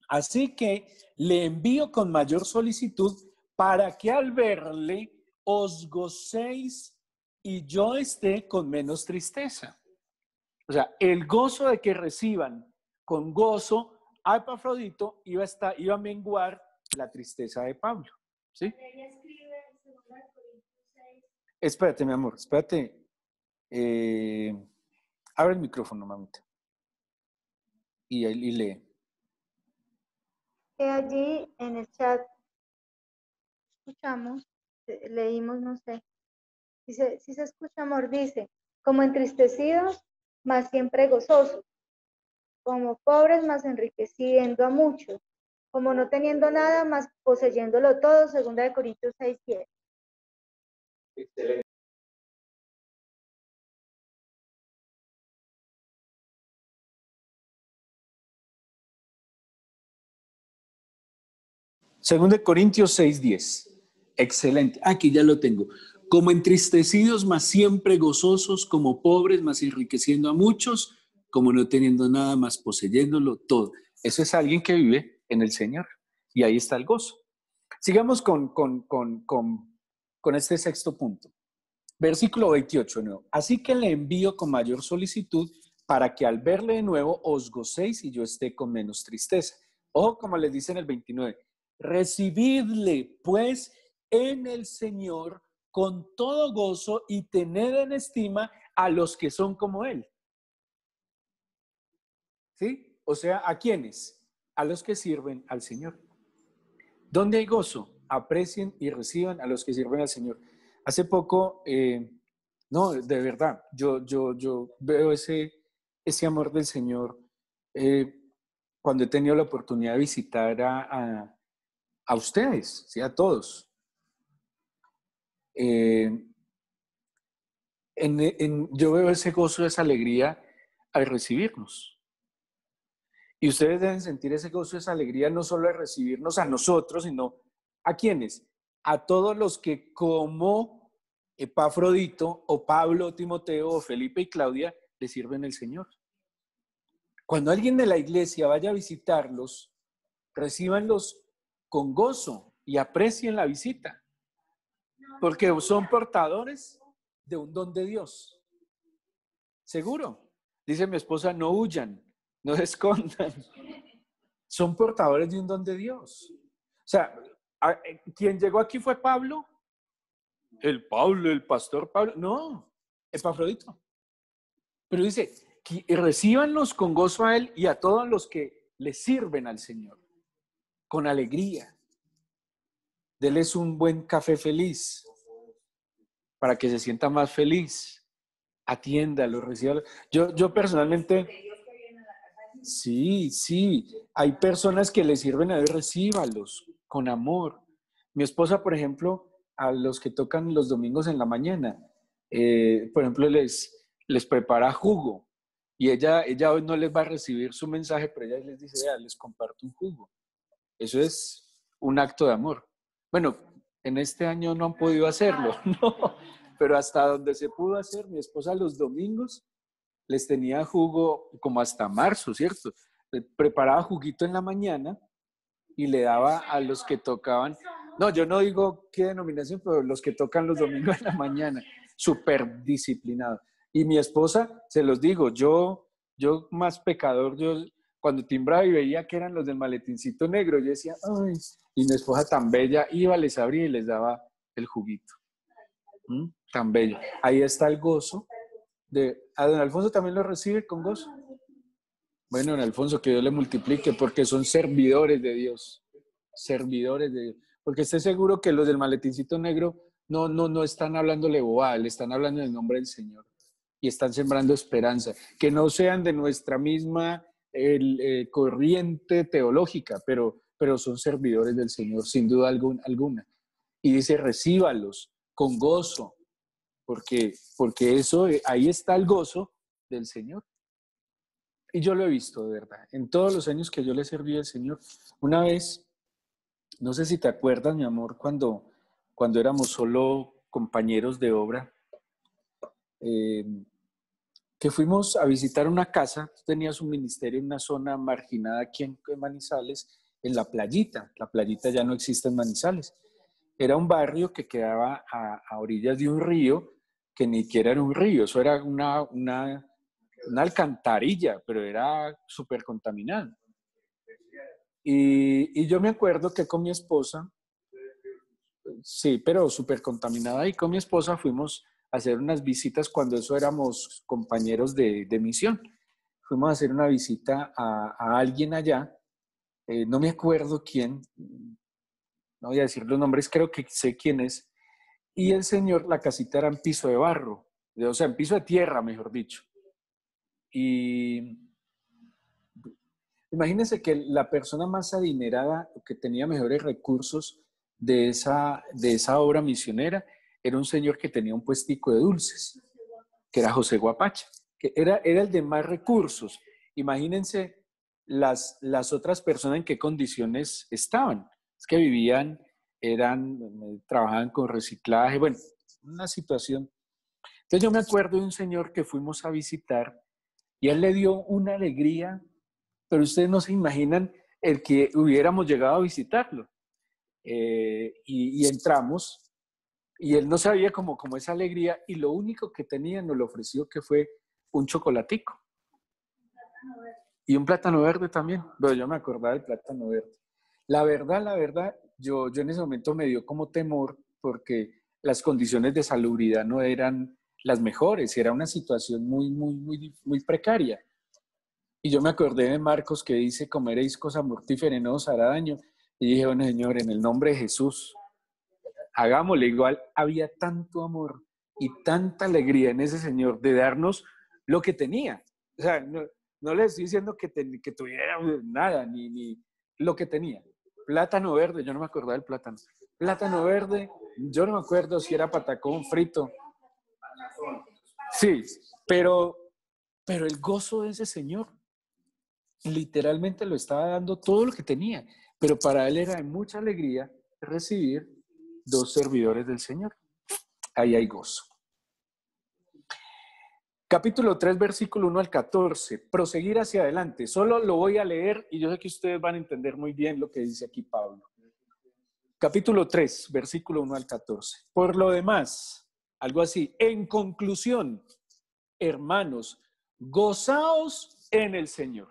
Así que le envío con mayor solicitud para que al verle os gocéis y yo esté con menos tristeza. O sea, el gozo de que reciban con gozo a Epafrodito iba a menguar la tristeza de Pablo. ¿Sí? Espérate, mi amor, espérate. Abre el micrófono, mamita. Y lee.
Allí en el chat escuchamos, leímos, no sé, dice, si se escucha, amor, dice, como entristecidos, mas siempre gozosos, como pobres, mas enriqueciendo a muchos, como no teniendo nada, mas poseyéndolo todo, 2 Corintios 6:10.
Excelente. Segundo de Corintios 6:10. Excelente. Aquí ya lo tengo. Como entristecidos, mas siempre gozosos, como pobres, mas enriqueciendo a muchos, como no teniendo nada, más poseyéndolo todo. Eso es alguien que vive en el Señor. Y ahí está el gozo. Sigamos con este sexto punto. Versículo 28, ¿no? Así que le envío con mayor solicitud para que al verle de nuevo os gocéis y yo esté con menos tristeza. O como les dice en el 29, recibidle pues en el Señor con todo gozo y tened en estima a los que son como Él. ¿Sí? O sea, ¿a quiénes? A los que sirven al Señor. ¿Dónde hay gozo? Aprecien y reciban a los que sirven al Señor. Hace poco, no, de verdad, yo veo ese amor del Señor cuando he tenido la oportunidad de visitar a ustedes, ¿sí? A todos. Yo veo ese gozo, esa alegría al recibirnos. Y ustedes deben sentir ese gozo, esa alegría, no solo al recibirnos a nosotros, sino ¿a quiénes? A todos los que como Epafrodito o Pablo, o Timoteo o Felipe y Claudia le sirven al Señor. Cuando alguien de la iglesia vaya a visitarlos, recíbanlos con gozo y aprecien la visita, porque son portadores de un don de Dios. Seguro. Dice mi esposa, no huyan, no se escondan. Son portadores de un don de Dios. O sea, quien llegó aquí fue Pablo. El Pablo, el pastor Pablo. No, Epafrodito. Pero dice, recíbanlos con gozo a él y a todos los que le sirven al Señor. Con alegría. Deles un buen café feliz para que se sienta más feliz. Atiéndalo, recíbalo. Yo personalmente, sí, hay personas que le sirven a él, recíbalos con amor. Mi esposa, por ejemplo, a los que tocan los domingos en la mañana, por ejemplo, les prepara jugo y ella hoy no les va a recibir su mensaje, pero ella les dice, les comparto un jugo. Eso es un acto de amor. Bueno, en este año no han podido hacerlo, no, pero hasta donde se pudo hacer, mi esposa los domingos les tenía jugo como hasta marzo, ¿cierto? Preparaba juguito en la mañana y le daba a los que tocaban, no, yo no digo qué denominación, pero los que tocan los domingos en la mañana, súper disciplinado. Y mi esposa, se los digo, yo más pecador, yo cuando timbraba y veía que eran los del maletincito negro, yo decía, ay, y mi esposa tan bella, iba, les abría y les daba el juguito. Tan bello. Ahí está el gozo. ¿A don Alfonso también lo recibe con gozo? Bueno, don Alfonso, que Dios le multiplique, porque son servidores de Dios. Servidores de Dios. Porque esté seguro que los del maletincito negro no están hablándole bobada, le están hablando en el nombre del Señor. Y están sembrando esperanza. Que no sean de nuestra misma corriente teológica, pero son servidores del Señor, sin duda alguna. Y dice, recíbalos con gozo, porque eso, ahí está el gozo del Señor. Y yo lo he visto, de verdad, en todos los años que yo le serví al Señor. Una vez, no sé si te acuerdas, mi amor, cuando éramos solo compañeros de obra, que fuimos a visitar una casa. Tú tenías un ministerio en una zona marginada aquí en Manizales, en La Playita ya no existe en Manizales. Era un barrio que quedaba a orillas de un río, que ni siquiera era un río, eso era una alcantarilla, pero era súper contaminado. Y yo me acuerdo que con mi esposa, sí, pero súper contaminada, y con mi esposa fuimos a hacer unas visitas cuando eso éramos compañeros de misión. Fuimos a hacer una visita a alguien allá, no me acuerdo quién, no voy a decir los nombres, creo que sé quién es, y el señor, la casita era en piso de barro, o sea, en piso de tierra, mejor dicho. Y imagínense que la persona más adinerada, que tenía mejores recursos de esa obra misionera, era un señor que tenía un puestico de dulces, que era José Guapacha, que era el de más recursos. Imagínense las otras personas en qué condiciones estaban. Es que vivían, trabajaban con reciclaje, bueno, una situación. Entonces yo me acuerdo de un señor que fuimos a visitar y él le dio una alegría, pero ustedes no se imaginan el que hubiéramos llegado a visitarlo. Y entramos y él no sabía como esa alegría, y lo único que tenía nos lo ofreció, que fue un chocolatico. Y un plátano verde también, pero yo me acordaba del plátano verde. La verdad, yo en ese momento me dio como temor, porque las condiciones de salubridad no eran las mejores, era una situación muy precaria. Y yo me acordé de Marcos, que dice, comeréis cosa mortífera y no os hará daño. Y dije, bueno, Señor, en el nombre de Jesús, hagámosle. Igual había tanto amor y tanta alegría en ese Señor de darnos lo que tenía. O sea, no le estoy diciendo que tuviera nada, ni lo que tenía. Plátano verde, yo no me acordaba del plátano. Plátano verde, yo no me acuerdo si era patacón frito. Sí, pero el gozo de ese Señor, literalmente lo estaba dando todo lo que tenía, pero para él era de mucha alegría recibir dos servidores del Señor. ahí hay gozo. Capítulo 3, versículo 1 al 14. Proseguir hacia adelante. Solo lo voy a leer y yo sé que ustedes van a entender muy bien lo que dice aquí Pablo. Capítulo 3, versículo 1 al 14. Por lo demás, algo así. En conclusión, hermanos, gozaos en el Señor.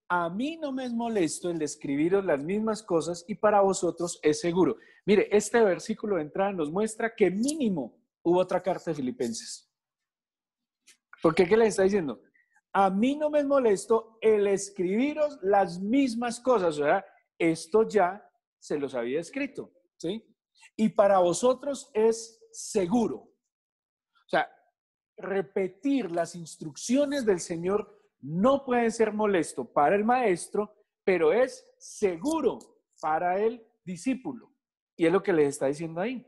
A mí no me es molesto el describiros las mismas cosas y para vosotros es seguro. Mire, este versículo de entrada nos muestra que mínimo hubo otra carta de Filipenses. Porque ¿qué les está diciendo? A mí no me es molesto el escribiros las mismas cosas. O sea, esto ya se los había escrito, ¿sí? Y para vosotros es seguro. O sea, repetir las instrucciones del Señor no puede ser molesto para el maestro, pero es seguro para el discípulo. Y es lo que les está diciendo ahí.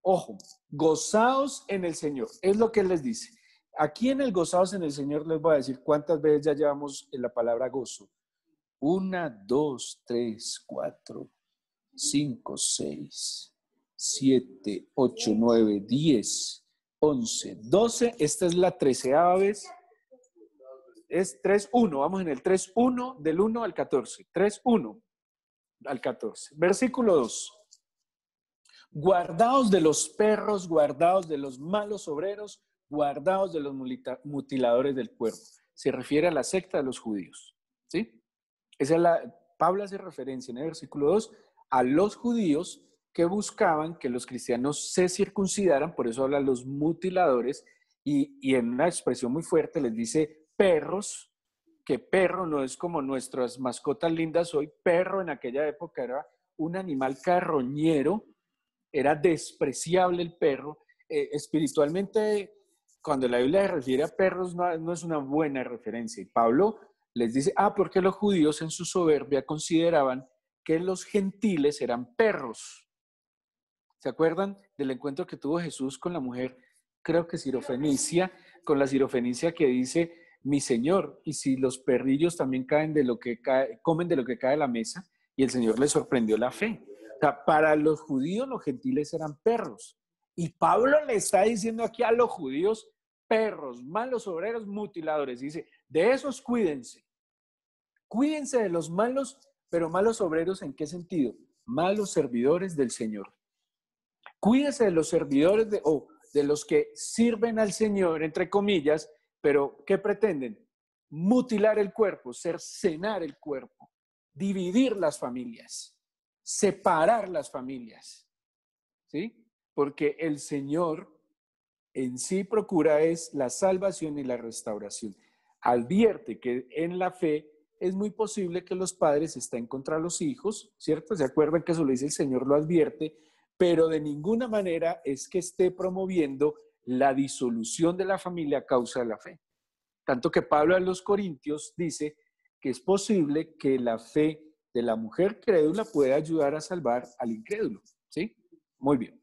Ojo, gozaos en el Señor, es lo que él les dice. Aquí en el gozaos en el Señor les voy a decir cuántas veces ya llevamos en la palabra gozo. 1, 2, 3, 4, 5, 6, 7, 8, 9, 10, 11, 12. Esta es la 13ª vez. Es 3:1. Vamos en el 3:1 del 1 al 14. 3:1 al 14. Versículo 2. Guardaos de los perros, guardaos de los malos obreros, guardaos de los mutiladores del cuerpo. Se refiere a la secta de los judíos. ¿Sí? Pablo hace referencia en el versículo 2 a los judíos que buscaban que los cristianos se circuncidaran, por eso habla los mutiladores, y en una expresión muy fuerte les dice perros, que perro no es como nuestras mascotas lindas hoy. Perro en aquella época era un animal carroñero, era despreciable el perro. Espiritualmente, cuando la Biblia se refiere a perros, no es una buena referencia. Y Pablo les dice, porque los judíos en su soberbia consideraban que los gentiles eran perros. ¿Se acuerdan del encuentro que tuvo Jesús con la mujer, creo que sirofenicia, con la sirofenicia que dice, mi Señor, y si los perrillos también comen de lo que cae de la mesa? Y el Señor les sorprendió la fe. O sea, para los judíos los gentiles eran perros. Y Pablo le está diciendo aquí a los judíos, perros, malos obreros, mutiladores. Dice, de esos cuídense. Cuídense de los malos, pero malos obreros, ¿en qué sentido? Malos servidores del Señor. Cuídense de los servidores de los que sirven al Señor, entre comillas, pero ¿qué pretenden? Mutilar el cuerpo, cercenar el cuerpo, dividir las familias, separar las familias, ¿sí? Porque el Señor en sí procura es la salvación y la restauración. Advierte que en la fe es muy posible que los padres estén contra los hijos, ¿cierto? ¿Se acuerdan que eso lo dice el Señor, lo advierte? Pero de ninguna manera es que esté promoviendo la disolución de la familia a causa de la fe. Tanto que Pablo a los Corintios dice que es posible que la fe de la mujer crédula pueda ayudar a salvar al incrédulo, ¿sí? Muy bien.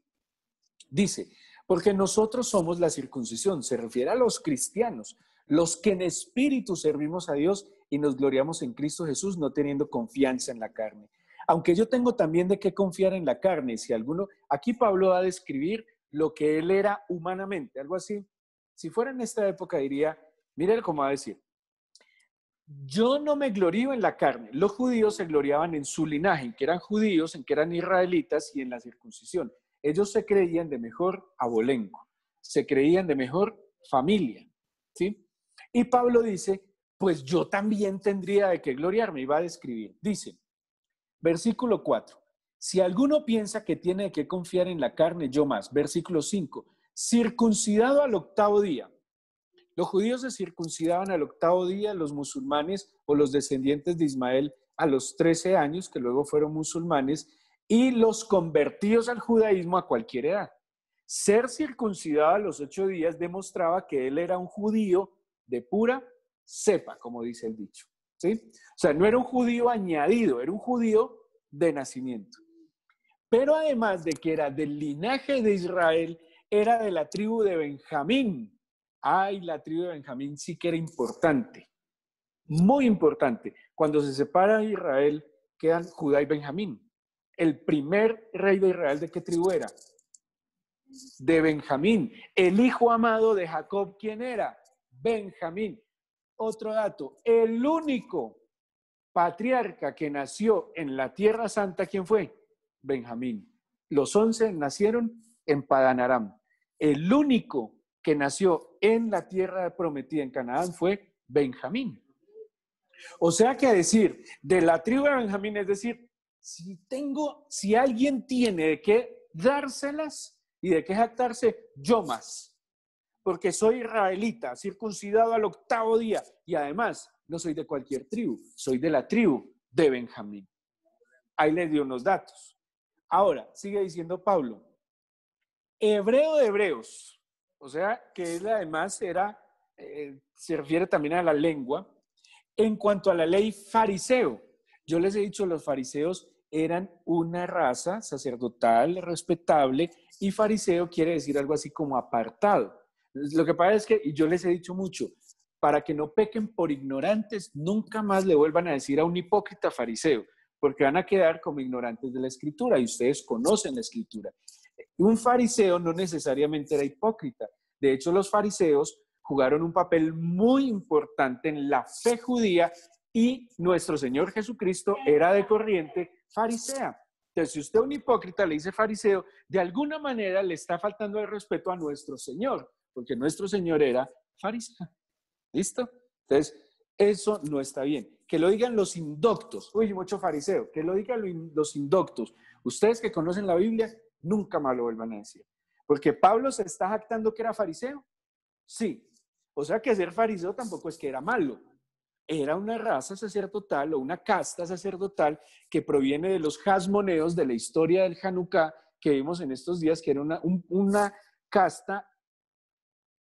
Dice, porque nosotros somos la circuncisión, se refiere a los cristianos, los que en espíritu servimos a Dios y nos gloriamos en Cristo Jesús, no teniendo confianza en la carne. Aunque yo tengo también de qué confiar en la carne, si alguno, aquí Pablo va a describir lo que él era humanamente, algo así. Si fuera en esta época diría, mire cómo va a decir, yo no me glorío en la carne. Los judíos se gloriaban en su linaje, en que eran judíos, en que eran israelitas y en la circuncisión. Ellos se creían de mejor abolengo, se creían de mejor familia, ¿sí? Y Pablo dice, pues yo también tendría de qué gloriarme, y va a describir. Dice, versículo 4, si alguno piensa que tiene de qué confiar en la carne, yo más. Versículo 5, circuncidado al 8º día. Los judíos se circuncidaban al 8º día, los musulmanes o los descendientes de Ismael a los 13 años, que luego fueron musulmanes, y los convertidos al judaísmo a cualquier edad. Ser circuncidado a los 8 días demostraba que él era un judío de pura cepa, como dice el dicho, ¿sí? O sea, no era un judío añadido, era un judío de nacimiento. Pero además de que era del linaje de Israel, era de la tribu de Benjamín. La tribu de Benjamín sí que era importante, muy importante. Cuando se separa Israel, quedan Judá y Benjamín. El primer rey de Israel, ¿de qué tribu era? De Benjamín. El hijo amado de Jacob, ¿quién era? Benjamín. Otro dato, el único patriarca que nació en la Tierra Santa, ¿quién fue? Benjamín. Los 11 nacieron en Padán Aram. El único que nació en la tierra prometida en Canaán fue Benjamín. O sea que decir, de la tribu de Benjamín, es decir, si alguien tiene de qué dárselas y de qué jactarse, yo más. Porque soy israelita, circuncidado al 8º día, y además no soy de cualquier tribu, soy de la tribu de Benjamín. Ahí les dio unos datos. Ahora, sigue diciendo Pablo, hebreo de hebreos, o sea, que él además se refiere también a la lengua. En cuanto a la ley, fariseo. Yo les he dicho, los fariseos eran una raza sacerdotal, respetable, y fariseo quiere decir algo así como apartado. Lo que pasa es que, y yo les he dicho mucho, para que no pequen por ignorantes, nunca más le vuelvan a decir a un hipócrita fariseo, porque van a quedar como ignorantes de la escritura, y ustedes conocen la escritura. Un fariseo no necesariamente era hipócrita. De hecho, los fariseos jugaron un papel muy importante en la fe judía y nuestro Señor Jesucristo era de corriente farisea. Entonces, si usted a un hipócrita le dice fariseo, de alguna manera le está faltando el respeto a nuestro Señor, porque nuestro Señor era fariseo. ¿Listo? Entonces, eso no está bien. Que lo digan los indoctos. Uy, mucho fariseo. Que lo digan los indoctos. Ustedes que conocen la Biblia, nunca más lo vuelvan a decir. Porque Pablo se está jactando que era fariseo. Sí. O sea que ser fariseo tampoco es que era malo. Era una raza sacerdotal o una casta sacerdotal que proviene de los hasmoneos de la historia del Hanukkah que vimos en estos días, que era una casta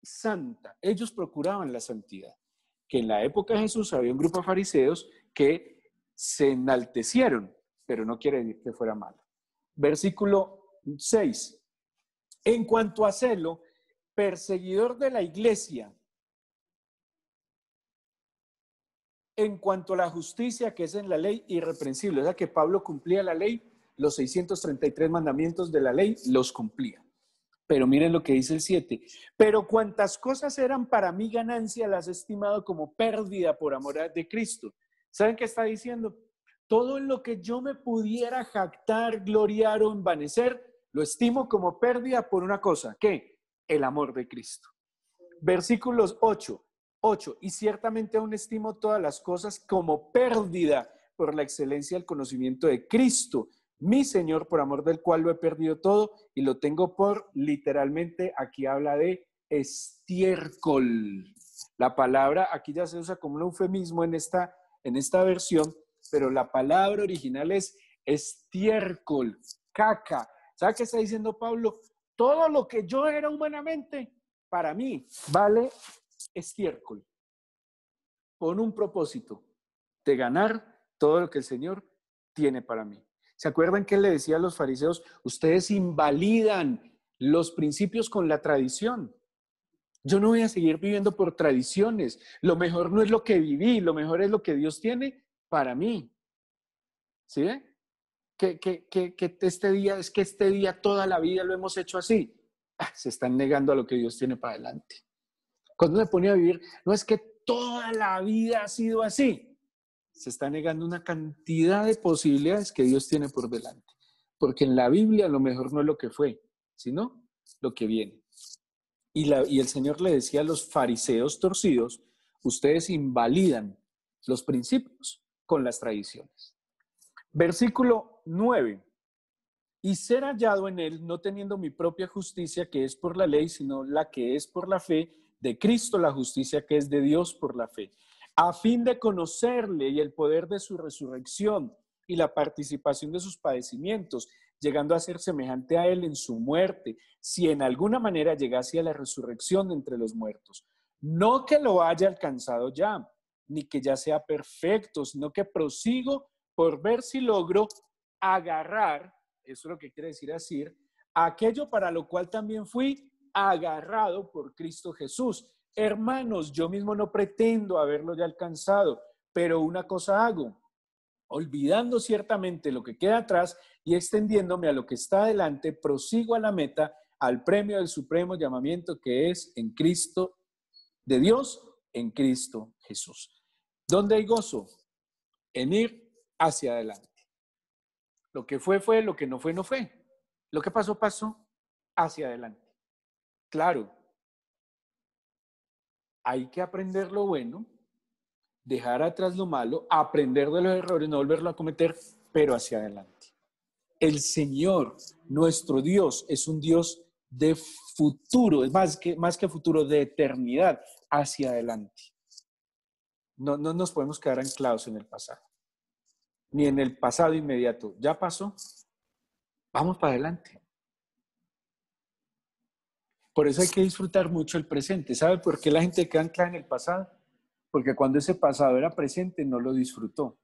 santa. Ellos procuraban la santidad. Que en la época de Jesús había un grupo de fariseos que se enaltecieron, pero no quiere decir que fuera malo. Versículo 6. En cuanto a celo, perseguidor de la iglesia, en cuanto a la justicia que es en la ley, irreprensible. O sea que Pablo cumplía la ley, los 633 mandamientos de la ley los cumplía. Pero miren lo que dice el 7. Pero cuantas cosas eran para mí ganancia, las he estimado como pérdida por amor de Cristo. ¿Saben qué está diciendo? Todo en lo que yo me pudiera jactar, gloriar o envanecer, lo estimo como pérdida por una cosa. ¿Qué? El amor de Cristo. Versículos 8. Y ciertamente aún estimo todas las cosas como pérdida por la excelencia del conocimiento de Cristo, mi Señor, por amor del cual lo he perdido todo y lo tengo por, literalmente, aquí habla de estiércol. La palabra aquí ya se usa como un eufemismo en esta versión, pero la palabra original es estiércol, caca. ¿Sabe qué está diciendo Pablo? Todo lo que yo era humanamente, para mí, vale estiércol, con un propósito de ganar todo lo que el Señor tiene para mí. ¿Se acuerdan que él le decía a los fariseos? Ustedes invalidan los principios con la tradición. Yo no voy a seguir viviendo por tradiciones. Lo mejor no es lo que viví, lo mejor es lo que Dios tiene para mí. ¿Sí? Que este día, toda la vida lo hemos hecho así. Se están negando a lo que Dios tiene para adelante. Cuando me ponía a vivir, no es que toda la vida ha sido así. Se está negando una cantidad de posibilidades que Dios tiene por delante. Porque en la Biblia lo mejor no es lo que fue, sino lo que viene. Y el Señor le decía a los fariseos torcidos, ustedes invalidan los principios con las tradiciones. Versículo 9. Y ser hallado en él, no teniendo mi propia justicia que es por la ley, sino la que es por la fe de Cristo, la justicia que es de Dios por la fe, a fin de conocerle y el poder de su resurrección y la participación de sus padecimientos, llegando a ser semejante a él en su muerte, si en alguna manera llegase a la resurrección de entre los muertos. No que lo haya alcanzado ya, ni que ya sea perfecto, sino que prosigo por ver si logro agarrar, eso es lo que quiere decir, aquello para lo cual también fui agarrado por Cristo Jesús. Hermanos, yo mismo no pretendo haberlo ya alcanzado, pero una cosa hago, olvidando ciertamente lo que queda atrás y extendiéndome a lo que está adelante, prosigo a la meta, al premio del supremo llamamiento que es en Cristo, de Dios, en Cristo Jesús. ¿Dónde hay gozo? En ir hacia adelante. Lo que fue, fue, lo que no fue, no fue. Lo que pasó, pasó, hacia adelante. Claro, hay que aprender lo bueno, dejar atrás lo malo, aprender de los errores, no volverlo a cometer, pero hacia adelante. El Señor, nuestro Dios, es un Dios de futuro, es más que futuro, de eternidad, hacia adelante. No nos podemos quedar anclados en el pasado, ni en el pasado inmediato. Ya pasó, vamos para adelante. Por eso hay que disfrutar mucho el presente. ¿Sabe por qué la gente queda anclada en el pasado? Porque cuando ese pasado era presente no lo disfrutó.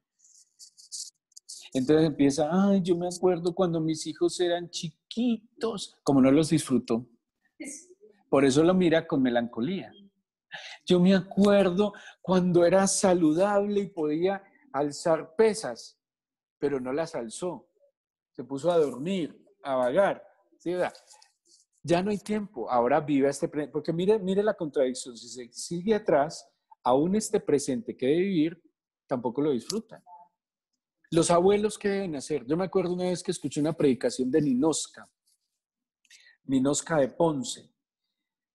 Entonces empieza, ay, yo me acuerdo cuando mis hijos eran chiquitos, como no los disfrutó. Por eso lo mira con melancolía. Yo me acuerdo cuando era saludable y podía alzar pesas, pero no las alzó. Se puso a dormir, a vagar. ¿Sí? Ya no hay tiempo. Ahora vive este presente. Porque mire la contradicción. Si se sigue atrás, aún este presente que debe vivir, tampoco lo disfrutan. Los abuelos, ¿qué deben hacer? Yo me acuerdo una vez que escuché una predicación de Ninosca de Ponce.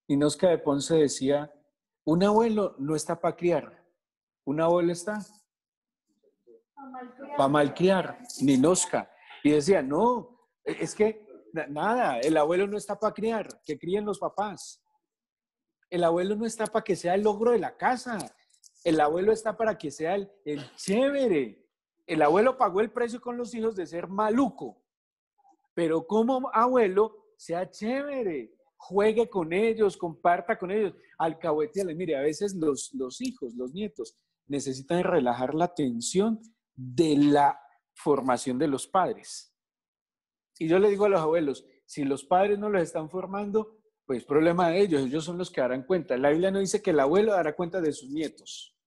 Ninosca de Ponce decía, un abuelo no está para criar, un abuelo está para malcriar. Ninosca. Y decía, no, es que nada, el abuelo no está para criar, que críen los papás. El abuelo no está para que sea el logro de la casa, el abuelo está para que sea el chévere. El abuelo pagó el precio con los hijos de ser maluco, pero como abuelo, sea chévere, juegue con ellos, comparta con ellos, alcahueteales. Mire, a veces los hijos, los nietos, necesitan relajar la tensión de la formación de los padres. Y yo le digo a los abuelos, si los padres no los están formando, pues problema de ellos son los que darán cuenta. La Biblia no dice que el abuelo dará cuenta de sus nietos.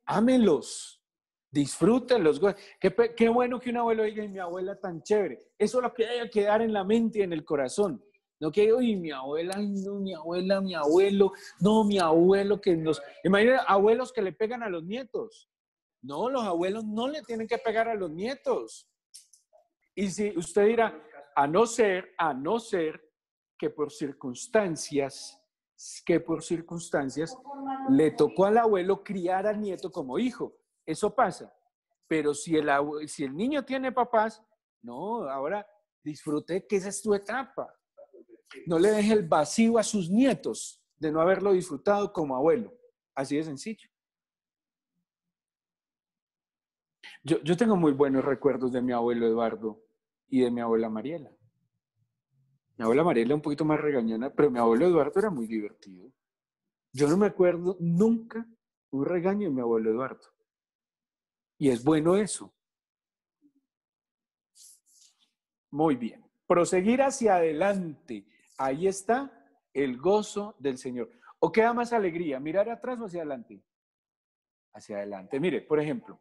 Ámenlos. Disfrútenlos. Qué bueno que un abuelo diga, mi abuela tan chévere. Eso es lo que debe quedar en la mente y en el corazón. No que, oye, mi abuela, ay, no, mi abuela, mi abuelo, no, mi abuelo que nos... Imagínate, abuelos que le pegan a los nietos. No, los abuelos no le tienen que pegar a los nietos. Y si usted dirá, a no ser que por circunstancias le tocó al abuelo criar al nieto como hijo. Eso pasa. Pero si el niño tiene papás, no, ahora disfrute que esa es tu etapa. No le deje el vacío a sus nietos de no haberlo disfrutado como abuelo. Así de sencillo. Yo tengo muy buenos recuerdos de mi abuelo Eduardo y de mi abuela Mariela. Mi abuela Mariela un poquito más regañona, pero mi abuelo Eduardo era muy divertido. Yo no me acuerdo nunca un regaño de mi abuelo Eduardo. Y es bueno eso. Muy bien. Proseguir hacia adelante. Ahí está el gozo del Señor. ¿O qué da más alegría? ¿Mirar atrás o hacia adelante? Hacia adelante. Mire, por ejemplo,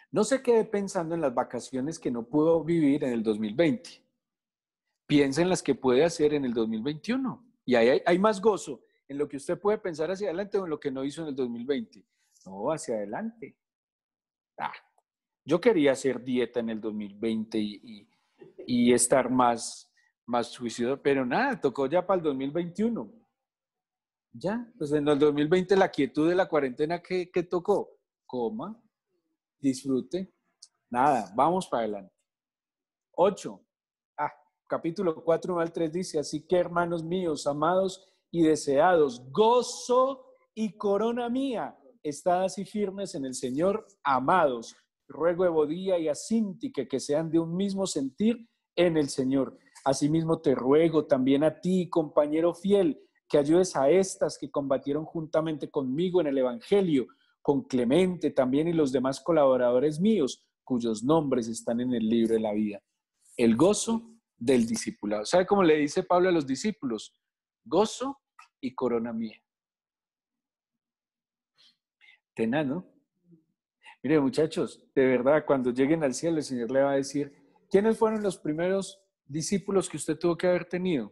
no se quede pensando en las vacaciones que no pudo vivir en el 2020. Piensa en las que puede hacer en el 2021. Y ahí hay más gozo en lo que usted puede pensar hacia adelante o en lo que no hizo en el 2020. No, hacia adelante. Yo quería hacer dieta en el 2020 y estar más juicioso, pero nada, tocó ya para el 2021. Ya, pues en el 2020 la quietud de la cuarentena que tocó, coma, disfrute, nada, vamos para adelante. 8. Capítulo 4 al 3 dice, así que hermanos míos, amados y deseados, gozo y corona mía, estad así firmes en el Señor, amados. Ruego a Evodía y a Síntique que sean de un mismo sentir en el Señor. Asimismo te ruego también a ti, compañero fiel, que ayudes a estas que combatieron juntamente conmigo en el Evangelio, con Clemente también y los demás colaboradores míos, cuyos nombres están en el libro de la vida. El gozo del discipulado. ¿Sabe cómo le dice Pablo a los discípulos? Gozo y corona mía. ¿no? Mire, muchachos, de verdad, cuando lleguen al cielo, el Señor le va a decir, ¿quiénes fueron los primeros discípulos que usted tuvo que haber tenido?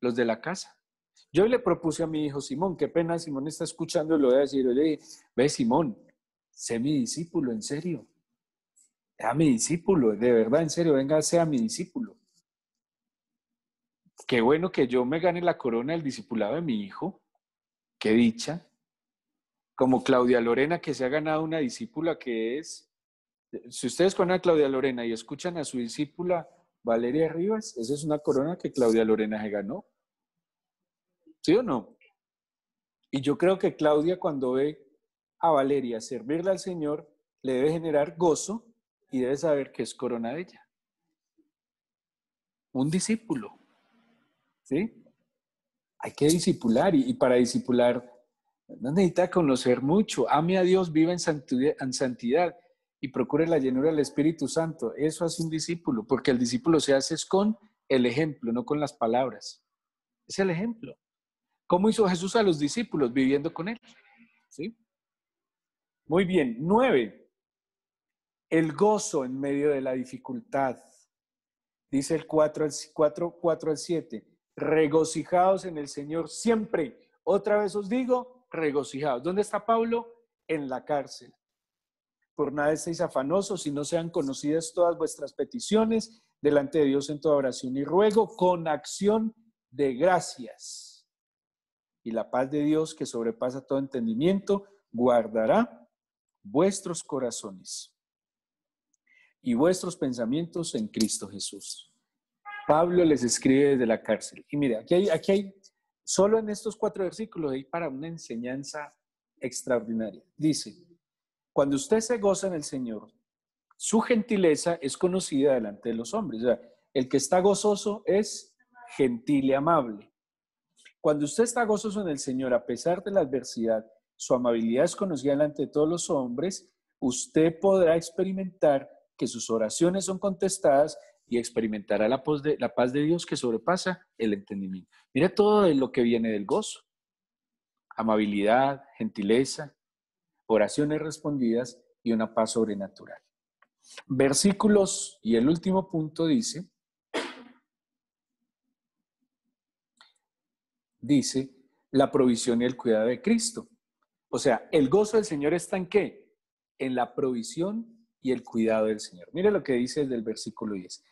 Los de la casa. Yo le propuse a mi hijo Simón, qué pena, Simón está escuchando, lo voy a decir, yo le dije, ve Simón, sé mi discípulo, en serio. Sea mi discípulo, de verdad, en serio, venga, sea mi discípulo. Qué bueno que yo me gane la corona del discipulado de mi hijo, qué dicha. Como Claudia Lorena, que se ha ganado una discípula que es, si ustedes conocen a Claudia Lorena y escuchan a su discípula Valeria Rivas, esa es una corona que Claudia Lorena se ganó. ¿Sí o no? Y yo creo que Claudia, cuando ve a Valeria servirle al Señor, le debe generar gozo y debe saber que es corona de ella. Un discípulo, ¿sí? Hay que discipular y para discipular no necesita conocer mucho. Ame a Dios, viva en santidad y procure la llenura del Espíritu Santo. Eso hace un discípulo, porque el discípulo se hace es con el ejemplo, no con las palabras. Es el ejemplo. ¿Cómo hizo Jesús a los discípulos? Viviendo con él. ¿Sí? Muy bien. 9. El gozo en medio de la dificultad. Dice el 4 al 7. Regocijaos en el Señor siempre. Otra vez os digo, regocijaos. ¿Dónde está Pablo? En la cárcel. Por nada estéis afanosos, sino sean conocidas todas vuestras peticiones delante de Dios en toda oración y ruego con acción de gracias. Y la paz de Dios, que sobrepasa todo entendimiento, guardará vuestros corazones y vuestros pensamientos en Cristo Jesús. Pablo les escribe desde la cárcel. Y mire, aquí hay solo en estos 4 versículos hay para una enseñanza extraordinaria. Dice, cuando usted se goza en el Señor, su gentileza es conocida delante de los hombres. O sea, el que está gozoso es gentil y amable. Cuando usted está gozoso en el Señor, a pesar de la adversidad, su amabilidad es conocida delante de todos los hombres, usted podrá experimentar que sus oraciones son contestadas y experimentará la paz de Dios que sobrepasa el entendimiento. Mira todo de lo que viene del gozo. Amabilidad, gentileza, oraciones respondidas y una paz sobrenatural. Versículos, y el último punto dice, la provisión y el cuidado de Cristo. O sea, el gozo del Señor está ¿en qué? En la provisión y el cuidado del Señor. Mire lo que dice desde el versículo 10.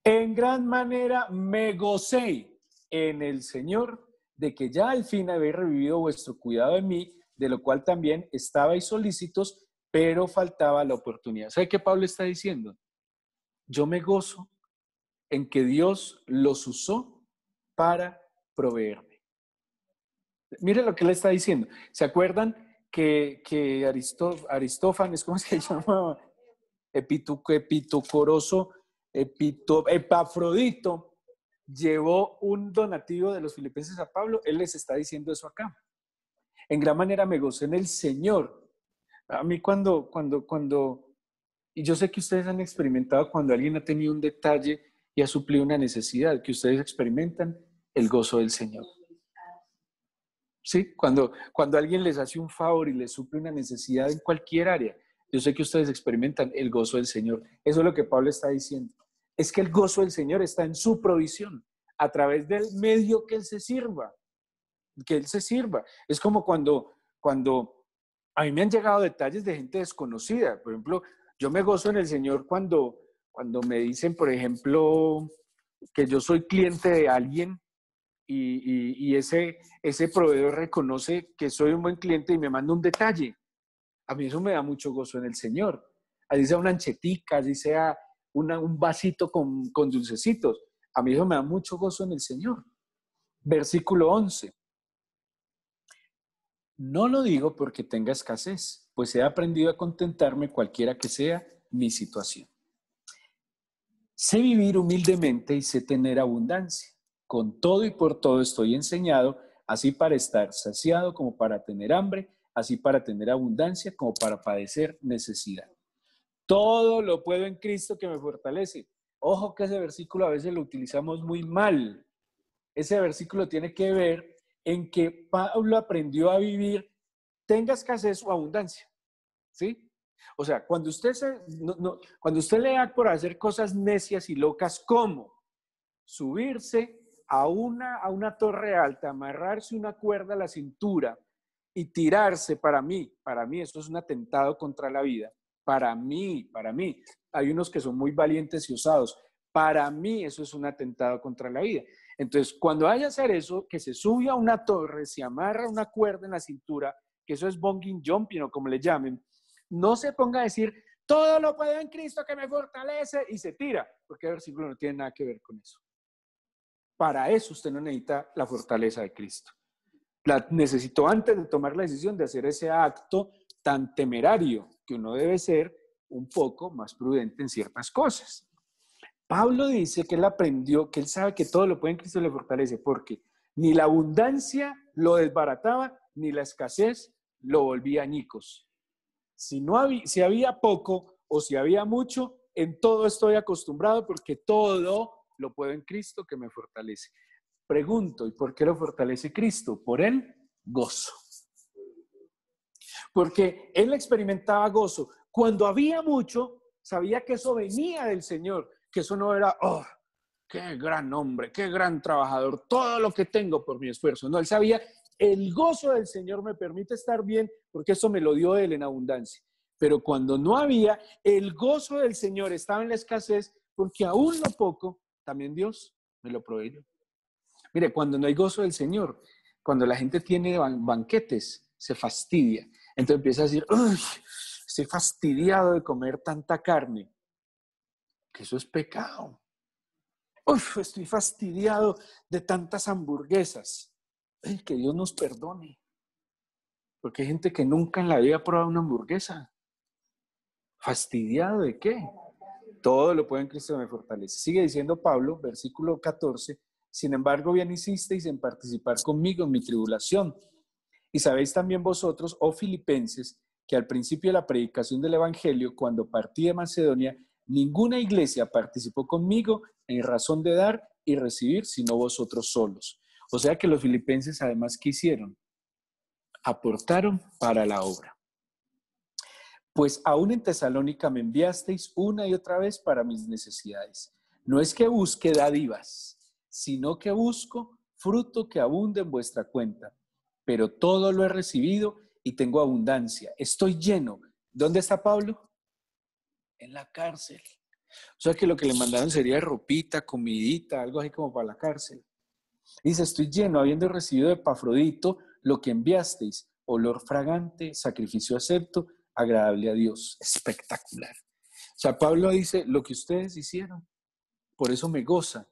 En gran manera me gocé en el Señor de que ya al fin habéis revivido vuestro cuidado en mí, de lo cual también estabais solícitos, pero faltaba la oportunidad. ¿Sabe qué Pablo está diciendo? Yo me gozo en que Dios los usó para proveerme. Mire lo que le está diciendo. ¿Se acuerdan que Aristófanes, ¿cómo se llamaba? Epafrodito llevó un donativo de los filipenses a Pablo. Él les está diciendo eso acá. En gran manera me gocé en el Señor. A mí y yo sé que ustedes han experimentado cuando alguien ha tenido un detalle y ha suplido una necesidad, que ustedes experimentan el gozo del Señor. ¿Sí? Cuando alguien les hace un favor y les suple una necesidad en cualquier área, yo sé que ustedes experimentan el gozo del Señor. Eso es lo que Pablo está diciendo. Es que el gozo del Señor está en su provisión, a través del medio que Él se sirva. Que Él se sirva. Es como cuando a mí me han llegado detalles de gente desconocida. Por ejemplo, yo me gozo en el Señor cuando me dicen, por ejemplo, que yo soy cliente de alguien y ese proveedor reconoce que soy un buen cliente y me manda un detalle. A mí eso me da mucho gozo en el Señor. Así sea una anchetica, así sea un vasito con dulcecitos. A mí eso me da mucho gozo en el Señor. Versículo 11. No lo digo porque tenga escasez, pues he aprendido a contentarme cualquiera que sea mi situación. Sé vivir humildemente y sé tener abundancia. Con todo y por todo estoy enseñado, así para estar saciado como para tener hambre, así para tener abundancia como para padecer necesidad. Todo lo puedo en Cristo que me fortalece. Ojo que ese versículo a veces lo utilizamos muy mal. Ese versículo tiene que ver en que Pablo aprendió a vivir, tenga escasez o abundancia, ¿sí? O sea, cuando usted le da por hacer cosas necias y locas, ¿cómo? Subirse a una torre alta, amarrarse una cuerda a la cintura y tirarse, para mí eso es un atentado contra la vida. Para mí. Hay unos que son muy valientes y osados. Para mí eso es un atentado contra la vida. Entonces, cuando vaya a hacer eso, que se sube a una torre, se amarra una cuerda en la cintura, que eso es bungee jumping o como le llamen, no se ponga a decir, todo lo puedo en Cristo que me fortalece, y se tira, porque el versículo no tiene nada que ver con eso. Para eso usted no necesita la fortaleza de Cristo. La necesitó antes de tomar la decisión de hacer ese acto tan temerario, que uno debe ser un poco más prudente en ciertas cosas. Pablo dice que él aprendió, que él sabe que todo lo puede en Cristo le fortalece, porque ni la abundancia lo desbarataba, ni la escasez lo volvía añicos. Si había poco o si había mucho, en todo estoy acostumbrado porque todo lo puedo en Cristo que me fortalece. Pregunto, ¿y por qué lo fortalece Cristo? Por el gozo. Porque él experimentaba gozo. Cuando había mucho, sabía que eso venía del Señor, que eso no era, oh, qué gran hombre, qué gran trabajador, todo lo que tengo por mi esfuerzo. No, él sabía, el gozo del Señor me permite estar bien porque eso me lo dio Él en abundancia. Pero cuando no había, el gozo del Señor estaba en la escasez porque aún lo poco, también Dios me lo proveyó. Mire, cuando no hay gozo del Señor, cuando la gente tiene banquetes, se fastidia. Entonces empieza a decir, uy, estoy fastidiado de comer tanta carne. Que eso es pecado. Uf, estoy fastidiado de tantas hamburguesas. Ay, que Dios nos perdone. Porque hay gente que nunca en la vida ha probado una hamburguesa. ¿Fastidiado de qué? Todo lo puede en Cristo me fortalece. Sigue diciendo Pablo, versículo 14, sin embargo, bien hicisteis en participar conmigo en mi tribulación. Y sabéis también vosotros, oh filipenses, que al principio de la predicación del evangelio, cuando partí de Macedonia, ninguna iglesia participó conmigo en razón de dar y recibir, sino vosotros solos. O sea que los filipenses además, ¿qué hicieron? Aportaron para la obra. Pues aún en Tesalónica me enviasteis una y otra vez para mis necesidades. No es que busque dádivas, sino que busco fruto que abunde en vuestra cuenta. Pero todo lo he recibido y tengo abundancia. Estoy lleno. ¿Dónde está Pablo? En la cárcel. O sea que lo que le mandaron sería ropita, comidita, algo así como para la cárcel. Dice, estoy lleno, habiendo recibido de Epafrodito lo que enviasteis, olor fragante, sacrificio acepto, agradable a Dios. Espectacular. O sea, Pablo dice, lo que ustedes hicieron, por eso me goza,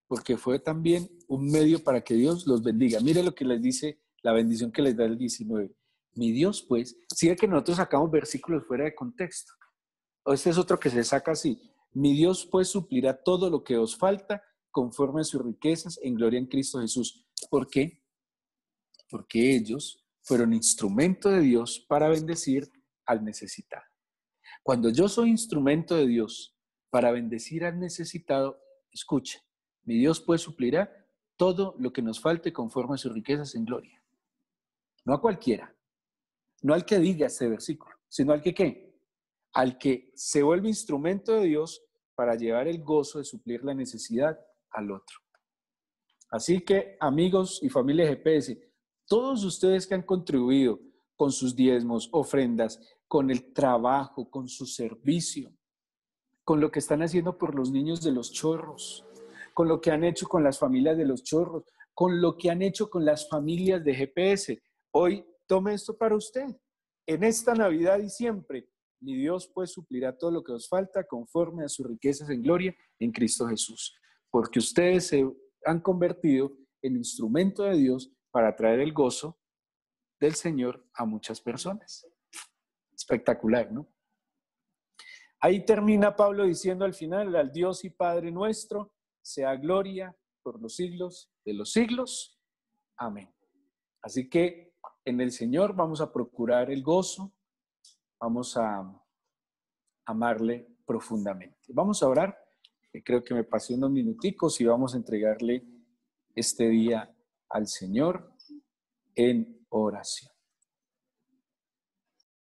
porque fue también un medio para que Dios los bendiga. Mire lo que les dice, la bendición que les da el 19. Mi Dios, pues, sigue que nosotros sacamos versículos fuera de contexto. O este es otro que se saca así. Mi Dios, pues, suplirá todo lo que os falta conforme a sus riquezas en gloria en Cristo Jesús. ¿Por qué? Porque ellos fueron instrumento de Dios para bendecir al necesitado. Cuando yo soy instrumento de Dios para bendecir al necesitado, escuche, mi Dios pues suplirá todo lo que nos falte conforme a sus riquezas en gloria. No a cualquiera, no al que diga este versículo, sino al que ¿qué? Al que se vuelve instrumento de Dios para llevar el gozo de suplir la necesidad al otro. Así que, amigos y familia de GPS, todos ustedes que han contribuido con sus diezmos, ofrendas, con el trabajo, con su servicio, con lo que están haciendo por los niños de los chorros, con lo que han hecho con las familias de los chorros, con lo que han hecho con las familias de GPS. Hoy tome esto para usted. En esta Navidad y siempre, mi Dios pues suplirá todo lo que os falta conforme a sus riquezas en gloria en Cristo Jesús. Porque ustedes se han convertido en instrumento de Dios para traer el gozo del Señor a muchas personas. Espectacular, ¿no? Ahí termina Pablo diciendo al final, al Dios y Padre nuestro, sea gloria por los siglos de los siglos. Amén. Así que en el Señor vamos a procurar el gozo, vamos a amarle profundamente. Vamos a orar, creo que me pasé unos minuticos y vamos a entregarle este día al Señor en oración.